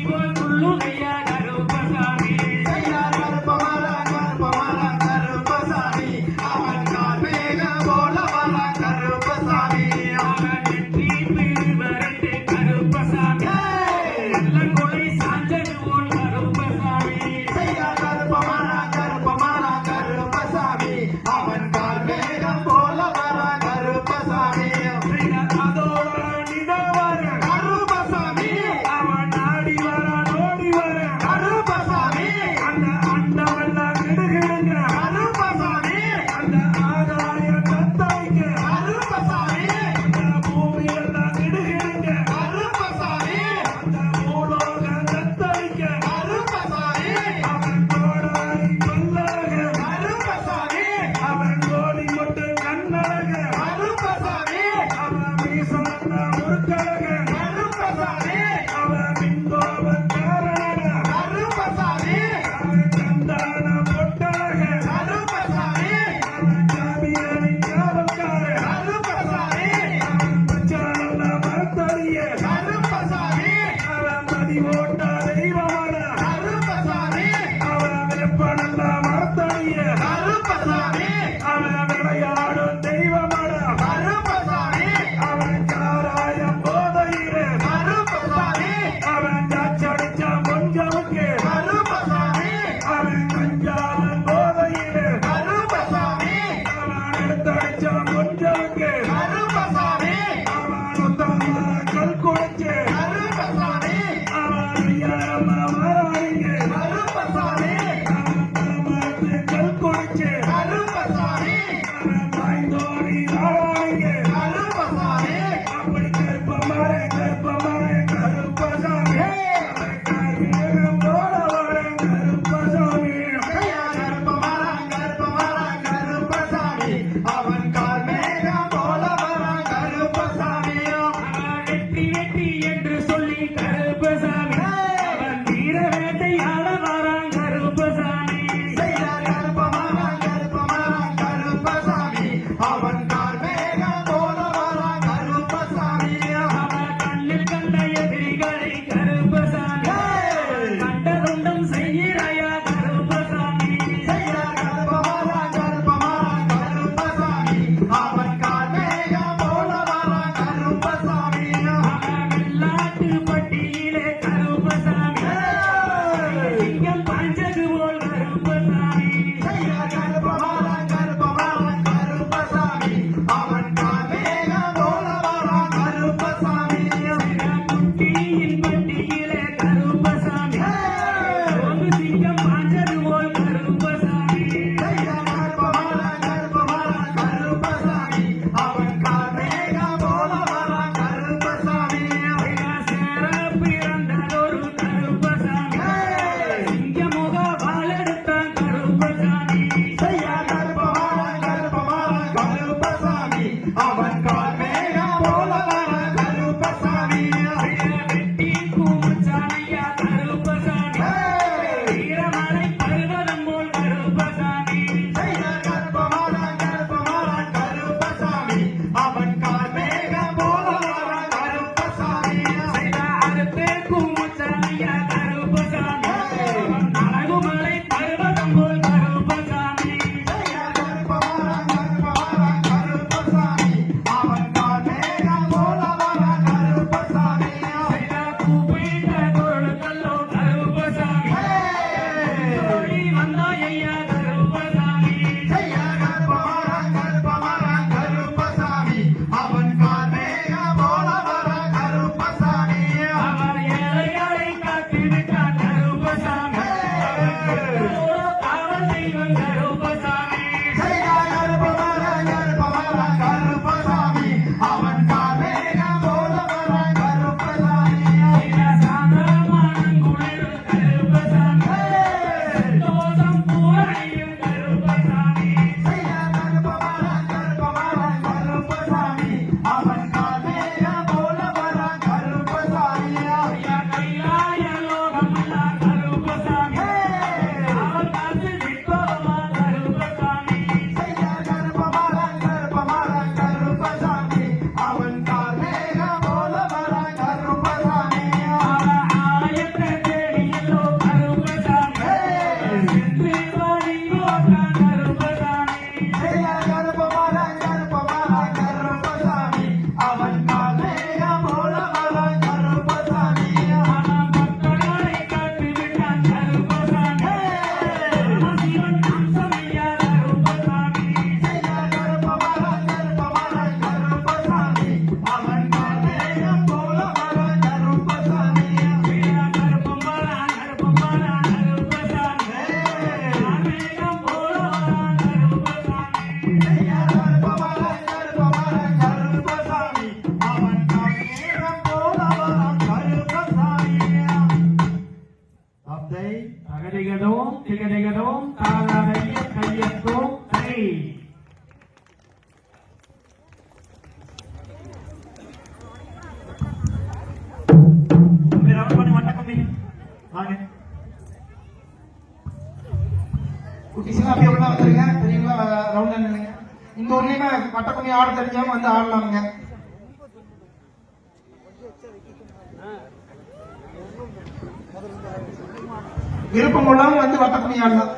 போல் புல்லுரையா கருப்பசாமி செய்யார் கருப்பமரம் கருப்பசாமி அவன் கார்மேகம் போல வரான் கருப்பசாமி நெற்றி பிரிவரட்டு கருப்பசாமி நல்ல கொலை சாஞ்சது போல் கருப்பசாமி செய்யார் கருப்பமரம் கருப்பசாமி அவன் கார்மேகம் போல வரான் கருப்பசாமி அதோட நிதவர கருப்பசாமி அவன் ஆடி வர ஓடி வர கருப்பசாமி அந்த அண்டமெல்லாம் நெடுகிடுங்க கருப்பசாமி அந்த ஆதாய தத்தாய்க்கு கருப்பசாமி அந்த பூமியெல்லாம் நெடுகிடுங்க கருப்பசாமி அந்த பூலோக தத்தாய்க்கு கருப்பசாமி அவன் கோடாரி பல்லழக கருப்பசாமி அவன் கோடி முட்டு கண்ணழக கருப்பசாமி அவன் மீசமன்ன முறுக்கழக கருப்பசாமி அவன் மின்கோபன் காரணக கருப்பசாமி அவன் சந்தான பொட்டழக கருப்பசாமி அவன் ஜாமியனை காவல்கார கருப்பசாமி அவன் பச்சானல்ல மரத்தறிய கருப்பசாமி அவன் மதி ஓட்ட தெய்வமான கருப்பசாமி அவன் வெப்பனல்ல மரத்தறிய கருப்பசாமி அவன் விளையாடும் தெய்வமான கருப்பசாமி அவன் சாராயம் போதையிலே கருப்பசாமி அவன் ஜாச்சடிச்ச கொஞ்சமுக்கு கருப்பசாமி அவன் கஞ்சாவன் போதையிலே கருப்பசாமி அவன் எடுத்தடிச்ச கொஞ்சமுக்கு கருப்பசாமி அவன் உத்தம கல் குடிச்சு கருப்பசாமி அவன் ஐயா வட்டக்கும்மி ஆட தெரிஞ்சவங்க வந்து ஆடலாமுங்க. விருப்பம் உள்ளவங்க வந்து வட்டக்கும்மி ஆடலாம்.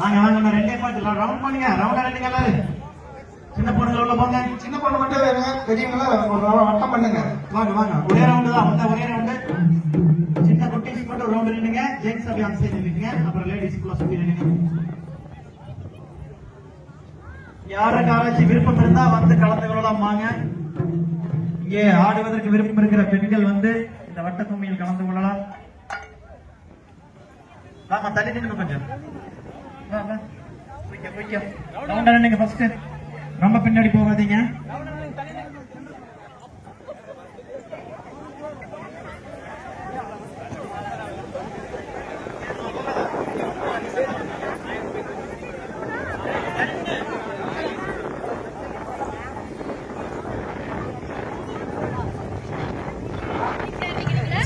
வாங்க வாங்க ரெண்டே பாட்டு ரவுண்ட் பண்ணுங்க. ரவுண்டா ரெண்டுங்க எல்லாரும். சின்ன பொண்ணுங்க உள்ள போங்க. சின்ன பொண்ணு மட்டும் வேணுங்க. பெரியவங்கள ஒரு வட்டம் பண்ணுங்க. வாங்க வாங்க ஒரே ரவுண்டு தான். அந்த ஒரே ரவுண்டு. சின்ன குட்டீஸ் மட்டும் ஒரு ரவுண்ட் நின்னுங்க. ஜென்ட்ஸ் அப்படியே அந்த சைடு நின்னுங்க. அப்புறம் லேடிஸ்க்குள்ள சுத்தி நின்னுங்க. யாருக்கு யாராச்சும் விருப்பம் இருந்தா வந்து கலந்து கொள்ளலாம். வாங்க. இங்கே ஆடுவதற்கு விருப்பம் இருக்கிற பெண்கள் வந்து இந்த வட்ட கும்மியில் கலந்து கொள்ளலாம். வாமா தள்ளி நின்று கொஞ்சம். நீங்க ஃபர்ஸ்ட் ரொம்ப பின்னாடி போகாதீங்க.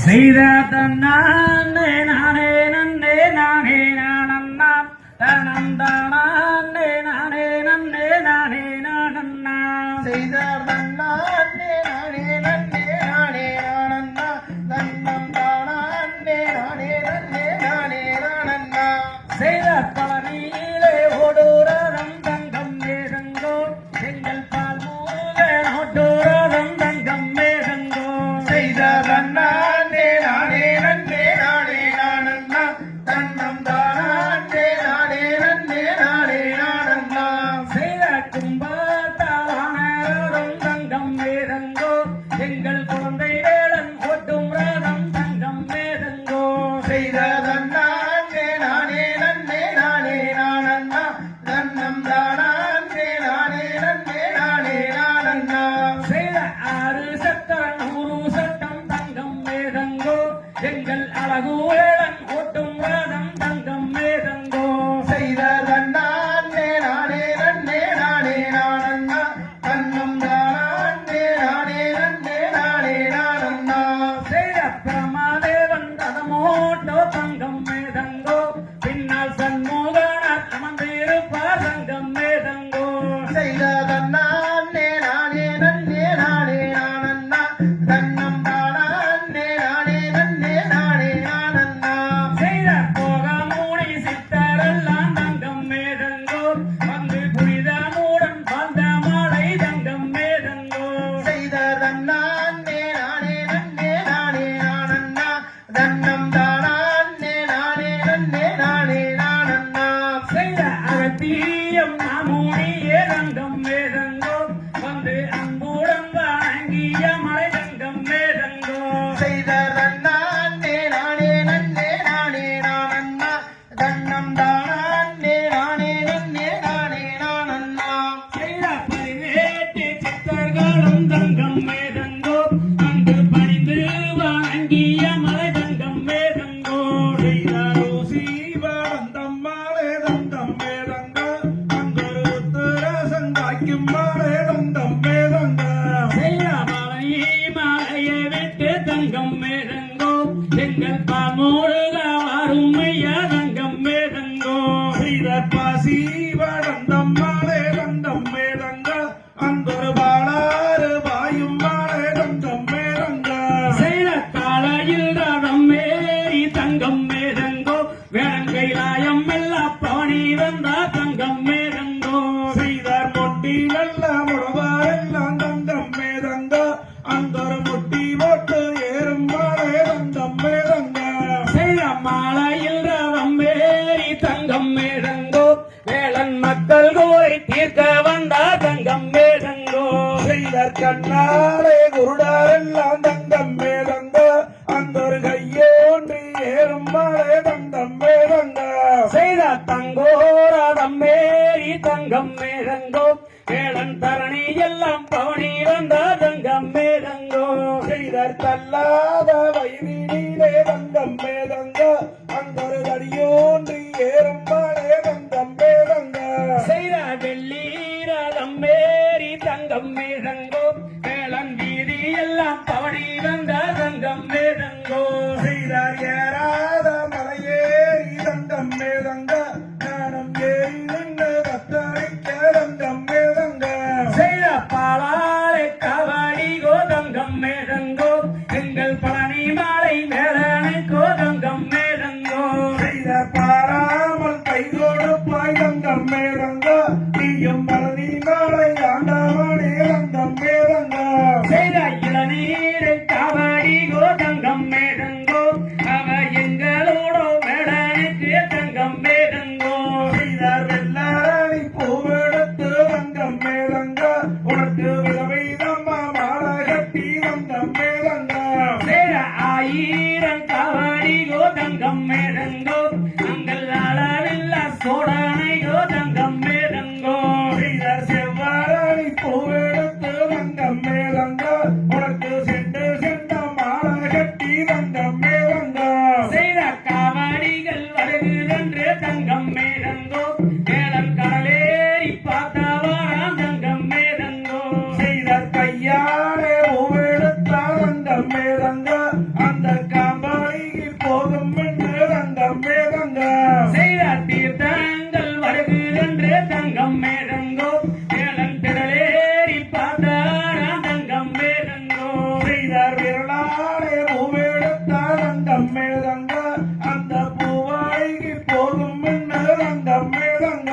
செய்த தன்னானே நானே நன்னே நானே நானண்ணா தனந்தானே நானே நன்னே நானே நானண்ணா செய்த தன்னானே நானே நன்னே நானே நானண்ணா தன்னம் தானே நானே நன்னே நானே நானண்ணா செய்த பழனியிலே ஓடுறதம் தங்கம் மேகங்கோ எங்கள் பால் மூல ஓடுறதம் தங்கம் மேகங்கோ செய்த தன்னானே நானே நன்னே நானே நானண்ணா தன்னம் தானே நானே நன்னே நானே நானண்ணா செய்த கும்பத்தாவானதும் தங்கம் மேகங்கோ எங்கள் குழந்தை வேளன் ஓட்டும் ரதம் தங்கம் மேகங்கோ செய்த தன்னானே நானே நன்னே நானே நானண்ணா தன்னம் தானே நானே நன்னே நானே நானண்ணா செய்த 6 சட்டம் 100 சட்டம் தங்கம் மேகங்கோ எங்கள் அழகு வேளன் ஓட்டும் ரதம் தங்கம் மேகங்கோ செய்த தன்னானே நானே நன்னே நானே நானண்ணா தன்னம் தானே நானே நன்னே நானே நானண்ணா செய்த பிரமாதேவன் ரதமோட்டோ தங்கம் மேகங்கோ பின்னால் சண்முகனார் அமர்ந்திருப்பார் தங்கம் மேகங்கோ செய்த தன்னானே நானே நன்னே நானே நானண்ணா தன்னம் தானே நானே நன்னே நானே நானண்ணா செய்த போகமூடி சித்தரெல்லாம் தங்கம் மேகங்கோ வந்து புனித மூடன் வாழ்ந்த மாலை தங்கம் மேகங்கோ செய்த தன்னானே நானே நன்னே நானே நானண்ணா தன்னம் தானே நானே நன்னே நானே நானண்ணா செய்த அகத்தியம் மாமூடியே தங்கம் மேகங்கோ வந்து அன்புடன் வணங்கிய மலை தங்கம் மேகங்கோ செய்த தன்னானே நானே நன்னே நானே நானண்ணா தன்னம் தானே நானே நன்னே நானே நானண்ணா செய்த பதினேட்டு சித்தர்களும் தங்கம் மேகங்கோ அங்கு பணிந்து வணங்கிய மலை தங்கம் மேகங்கோ செய்த ரோசீவடம் மாலே தந்தம் மேதங்க அங்கொரு உத்தரசம் காய்க்கும் மாலே தந்தம் மேதங்க செய்த மலையை விட்டு தங்கம் மேகங்கோ எங்கள் பாமோடுக அருமைய தங்கம் மேகங்கோ செய்த பாசி வடந்தம் மாலே தந்தம் மேதங்க அங்கொரு பாலாறு பாயும் மாலே தந்தம் மேதங்க செய்த காலையில் ரதம் மேரி தங்கம் மேகங்கோ வேளங்கைலாயம் எல்லாம் பவனி வந்த தங்கம் மேகங்கோ செய்தார் மொட்டி நல்ல முடவாரெல்லாம் தந்தம் மேதங்க அங்கொரு முட்டி போட்டு ஏறும் மாலே தந்தம் மேதங்க செய்த மாலையில் ரதம் மேரி தங்கம் மேகங்கோ வேளன் மக்கள் கோரை தீர்க்க வந்த தங்கம் மேகங்கோ செய்தார் கண்ணாலே குருடாரெல்லாம் தந்தம் மேதங்க அங்கொரு கையோன்றி ஏறும் மாலே தந்தம் மேதங்க செய்த தங்கோரதம் மேரி தங்கம் மேகங்கோ வேளன் தரணி எல்லாம் பவனி வந்த தங்கம் மேகங்கோ செய்தார் தள்ளாத வயிறினிலே தந்தம் மேதங்க அங்கொரு தடியோன்றி ஏறும் மாலே தந்தம் மேதங்க செய்த வெள்ளீரதம் மேரி தங்கம் மேகங்கோ வேளன் வீதி எல்லாம் பவனி மேதங்க நானும் ஏறி நின்று கத்தரிக்க தங்கம் மேதங்க செய்த பாலாலை கபடி கோதங்கம் மேதங்கோ எங்கள் பழனி மாலை வேலனை கோதங்கம் மேதங்கோ செய்த பாராமல் கை கொடுப்பாய் தங்கம் மேதங்க நீயும் பழனி நாளை ஆண்டவனே தங்கம் மேதங்க செய்த இளநீரை கபடி கோதங்கம் மேதங்கோ அவ எங்களோட வேலனுக்கு தங்கம் மேதங்கோ செய்த வெள்ளாரணி பூவெடுத்து தங்கம் மேதங்க உனக்கு விதவை தம்மா மாலை கட்டி தங்கம் மேதங்க செய்த 1000 கபடி கோதங்கம் மேதங்கோ அங்கள் அளவில்ல சோடனை கோதங்கம் மேதங்கோ செய்த செவ்வாரணி பூவெடுத்து தங்கம் மேதங்க உனக்கு சென்று சென்ற மாலை கட்டி தங்கம் மேதங்க செய்த காவடிகள் வருகுதென்று தங்கம் மேதங்கோ வேளன் கடலேறி பார்த்தவாராம் தங்கம் மேதங்கோ செய்த கையாலே பூவெடுத்தா தங்கம் மேதங்க அந்த காம்பாளிக்கு போகும் என்று தங்கம் மேதங்க செய்த தீர்த்தங்கள் வருகுதென்று தங்கம் மேதங்கோ வேளன் திடலேறி பார்த்தவாராம் தங்கம் மேதங்கோ செய்த விரலாலே பூவெடுத்தா தங்கம் மேதங்க அந்த பூவாய்க்கு போகும் என்று தங்கம் மேதங்க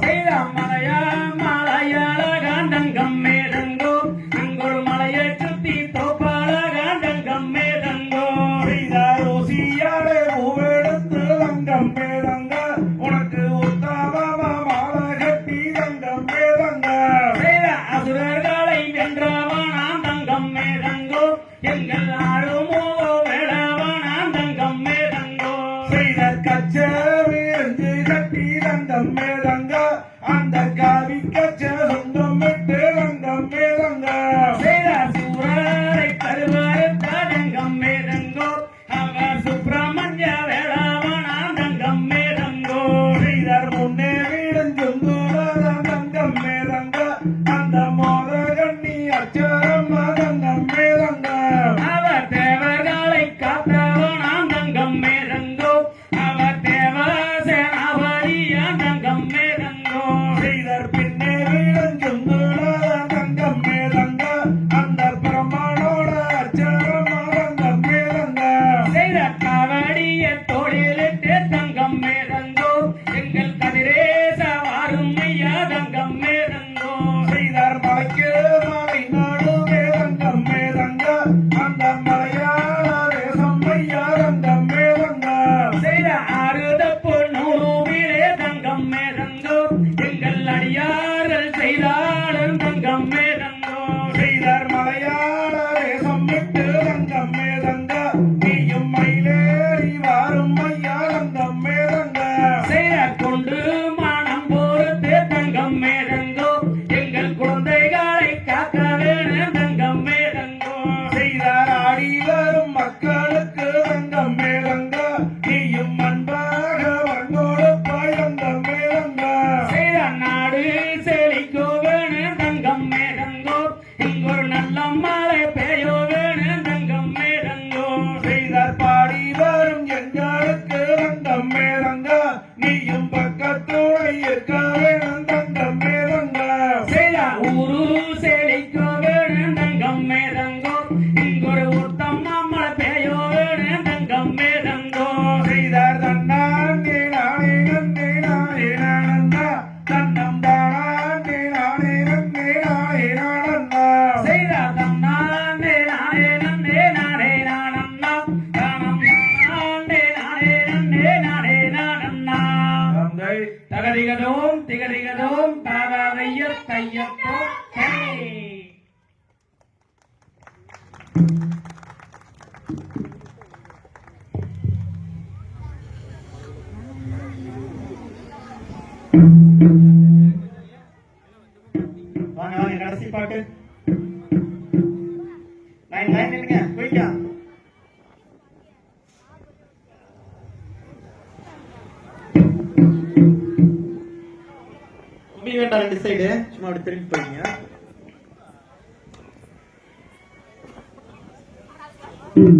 செய்த மலையாளகான் தங்கம் மேதங்கோ அங்கொரு மலையை சுத்தி தோப்பாளகான் தங்கம் மேதங்கோ செய்த ருசியாலே பூவெடுத்து தங்கம் மேதங்க உனக்கு உத்தமமா மாலை கட்டி தங்கம் மேதங்க செய்த அசுரர்களை வென்றவனாம் தங்கம் மேதங்கோ எங்கள் ஆளுமோ வேடவனாம் தங்கம் மேதங்கோ செய்த கச்சேரி கட்டி தங்கம் மேதங்க அந்த காவி கச்ச சொந்தம் விட்டு தங்கம் மேதங்க செய்த சூரரை கருவறுத்த தங்கம் மேதங்கோ அவர் சுப்பிரமணிய வேடவனாம் தங்கம் மேதங்கோ செய்தார் முன்னே வீடஞ்சுந்துதான் தங்கம் மேதங்க அந்த மோத கண்ணி அச்சரம் தங்கம் மேதங்க அவர் தேவர்களை காத்தவனாம் தங்கம் மேதங்கோ அவர் தேவ சேனாபதியாம் தங்கம் மேதங்கோ செய்தார் பின்னே வீடஞ்சுந்துதான் தங்கம் மேதங்க அந்த பிரமாணோட அச்சரம் தங்கம் மேதங்க செய்த காவடிய தோளிலிட்டு தங்கம் மேதங்கோ எங்கள் கதிரேச வாரும் ஐயா தங்கம் மேதங்கோ செய்தார் மலைக்கு மலை நடுவே தங்கம் மேதங்க அந்த மலையாள தேசம் ஐயா தங்கம் மேதங்க செய்த ஆறுதப்பு 100 வீரே தங்கம் மேதங்கோ எங்கள் அடியார்கள் செய்தாலும் தங்கம் மேதங்கோ செய்தார் மலையாள தேசம் விட்டு தங்கம் மேதங்க நீயும் மயிலேறி வாரும் ஐயா தங்கம் மேதங்க செய்த கொண்டு மனம் பொறுத்து தங்கம் மேதங்கோ எங்கள் குழந்தைகளை காக்க வேணும் தங்கம் மேதங்கோ செய்தார் ஆடி வரும் மக்களுக்கு தங்கம் மேதங்க நீயும் அன்பாக வந்தோடுப்பாய் தங்கம் மேதங்க செய்த நாடு செழிக்கோ வேணும் தங்கம் மேதங்கோ இங்கொரு நல்ல மழை பெய்யோ வேணும் தங்கம் மேதங்கோ செய்தார் பாடி வரும் எங்களுக்கு தங்கம் மேதங்க நீயும் பக்கத்தோடு இருக்க வேணும் தங்கம் மேதங்க செய்த ஊரு செழிக்கோ வேணும் தங்கம் மேதங்கோ இங்கொரு உத்தம மழை பெய்யோ வேணும் தங்கம் மேதங்கோ செய்தார் தன்னாண்டே நானே நன்னே நானே நானந்தா தன்னம் தானாண்டே நானே நன்னே நானே நானந்தா செய்த தன்னாண்டே நானே நன்னே நானே நானண்ணா தானம் தானாண்டே நானே நன்னே நானே நானண்ணா தந்தை தகதிகதோம் திகதிகதோம் தாராதைய தையப்போ ஹே வாங்க வாங்க கடைசி பாட்டு லைன் லைன் நில்லுங்க குயிக்கா கும்மி வேண்டாம் 2 சைடு சும்மா அப்படி திரும்பி போறீங்க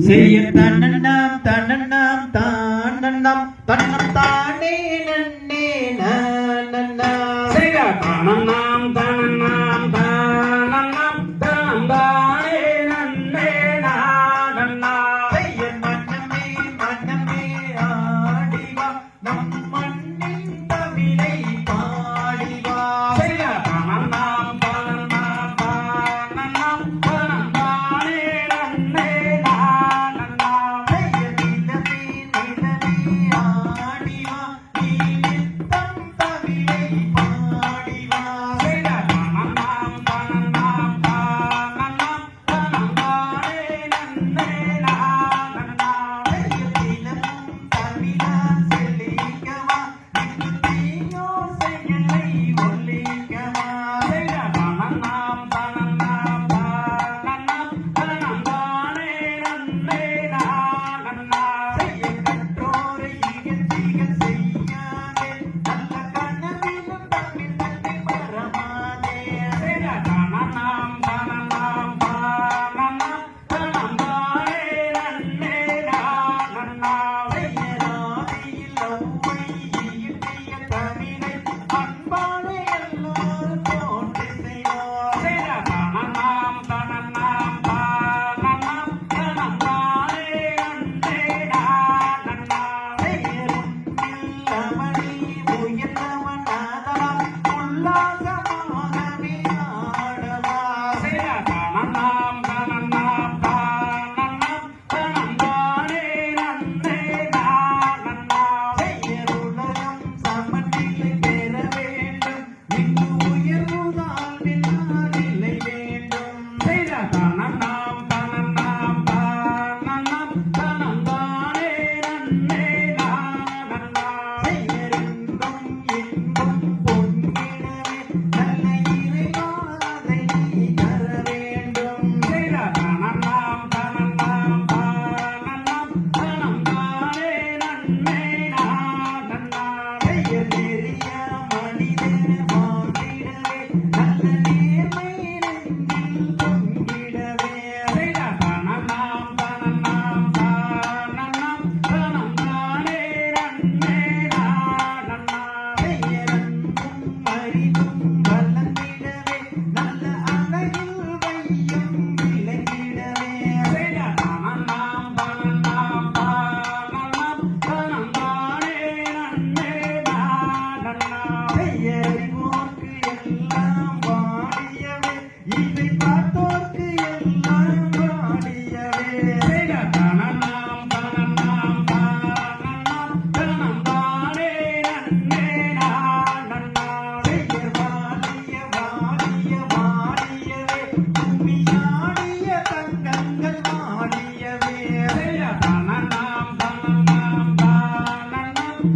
செய்ய தன்னண்ணாம் தன்னண்ணாம் தானண்ணாம் தன்னம் தானே நன்னே நானண்ணா செய்ய தனநாம் தனநாம் தனநாம் தனம் தானே நன்னே நானண்ணா செய்ய மன்னமே மன்னமே ஆடிவா நம் மண்ணின் தமிழை பாடிவா செய்ய தனநாம் தனநாம் தனநாம் தனம் தானே நன்னே நானண்ணா செய்ய நிலமே நிலமே ஆடிவா நீ நித்தம் தமிழை பாடிவா செய்ய தனநாம் தனநாம் தனநாம் தனம் தானே நன்னே நானண்ணா செய்ய தினமும் தமிழால் செழிக்கவா இங்கு தீயோ செயலை ஒழிக்கவா செய்ய தனநாம் தனநாம் தனநாம் தனம் தானே நன்னே நானண்ணா செய்ய கற்றோரை இகழ்ச்சிகள் செய்யாதே நல்ல கனவிலும் தமிழ் தன்னை மறவாதே செய்ய தனநாம் தனநாம் தனநாம் தனம் தானே நன்னே நானண்ணா செய்ய ராதியில் ஒவ்வை ஈட்டிய தமிழை அன்பாலே எல்லாரும் போற்றி செய்வோம் செய்ய தனநாம் தனநாம் தனநாம் தனம் தானே நன்னே நானண்ணா செய்யரும்பில் அவனை உயர்ந்தவனாதலால் உல்லாசமாகவே ஆடவா செய்ய தனநாம் தனநாம் தனநாம் தனம் தானே நன்னே நானண்ணா செய்யருலகம் சமநிலை பெற வேண்டும் இங்கு உயர்வுதான் நிலை வேண்டும் செய்ய தனநாம் தனநாம் தனநாம் தனம் தானே நன்னே நானண்ணா செய்யறிந்தும் இன்பம் பொங்கிடவே நல்ல இறைவாதை நீ தர வேண்டும் செய்ய தனநாம் தனநாம் தனநாம் தனம் தானே நன்னே நானண்ணா செய்ய நெறிய மனிதர் வாழ்ந்திடவே நல்ல நேர்மை நெஞ்சில் பொங்கிடவே செய்ய தனநாம் தனநாம் தனநாம் தனம் தானே நன்னே நானண்ணா செய்யறன்பும் அறிவும் வளர்ந்திடவே நல்ல அழகில் வையம் விளங்கிடவே செய்ய தனநாம் தனநாம் தனநாம் தனம் தானே நன்னே நானண்ணா செய்யறிவோர்க்கு எல்லாம் வாடியவே இதை பார்த்தோர்க்கு எல்லாம் வாடியவே செய்ய தனநாம் தனநாம் தனநாம் தனம் தானே நன்னே நானண்ணா செய்யர் வாடிய வாடிய வாடியவே கும்மியாடிய தங்கங்கள் வாடியவே செய்ய தனநாம் தனநாம் தனநாம்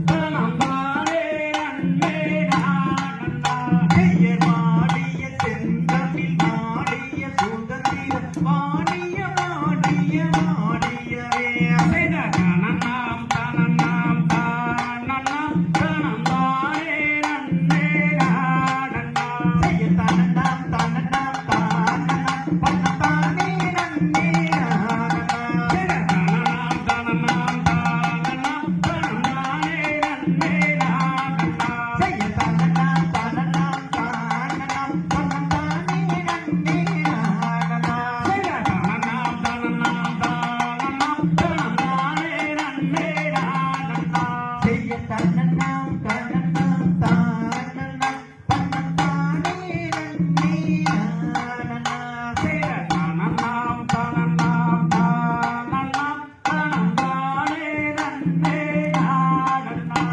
தனம் தானே நன்னே நானண்ணா செய்யர் வாடிய செந்தமிழ் வாடிய சுதந்திரம் வாடிய வாடிய வாடியவே செய்ய தனநாம் தனநாம் தனநாம் தனம் தானே நன்னே நானண்ணா செய்ய தனநாம் தனநாம் தானநாம் பண்ணத்தானே நன்னே நானனா செய்ய தனநாம் தனநாம் தனநாம் தனம் தானே நன்னே நானண்ணா செய்ய தனநாம் தனநாம் தானநாம் பண்ணத்தானே நன்னே நானனா செய்ய தனநாம் தனநாம் தனநாம் தனம் தானே நன்னே நானண்ணா செய்ய தனநாம் தனநாம் தானநாம் பண்ணத்தானே நன்னே நானனா செய்ய தனநாம் தனநாம் தனநாம் தனம் தானே நன்னே நானண்ணா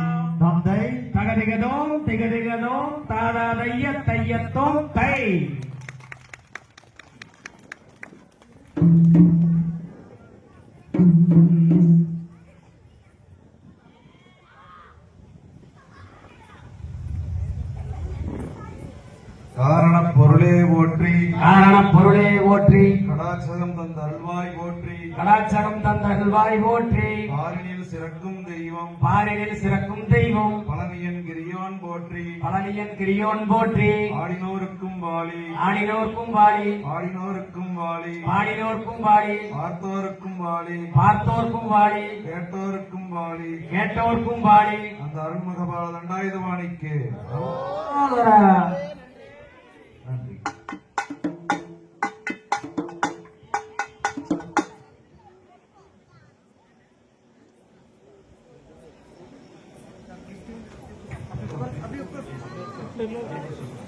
தந்தை தகதிகதோம் திகதிகதோம் தாதாதைய தையத்தோம் தை காரணப் பொருளே போற்றி காரண பொருளே ஓற்றி கடாட்சகம் தந்த அல்வாய் போற்றி கடாட்சரம் தந்த அருள்வாய் போற்றி பாரினில் சிறக்கும் தெய்வம் பாரினில் சிறக்கும் தெய்வம் பழனியன் கிரியான் போற்றி போற்றி பழனியன் கிரியோன் போற்றி ஆடினோருக்கும் வாழி ஆடினோர்க்கும் வாழி ஆடினோருக்கும் வாழி பாடினோர்க்கும் வாழி பார்த்தோருக்கும் வாழி பார்த்தோர்க்கும் வாழி கேட்டோருக்கும் வாழி கேட்டோர்க்கும் வாழி அந்த அருள்முகபால தண்டாயுதவாணிக்கு நன்றி. அப்படியே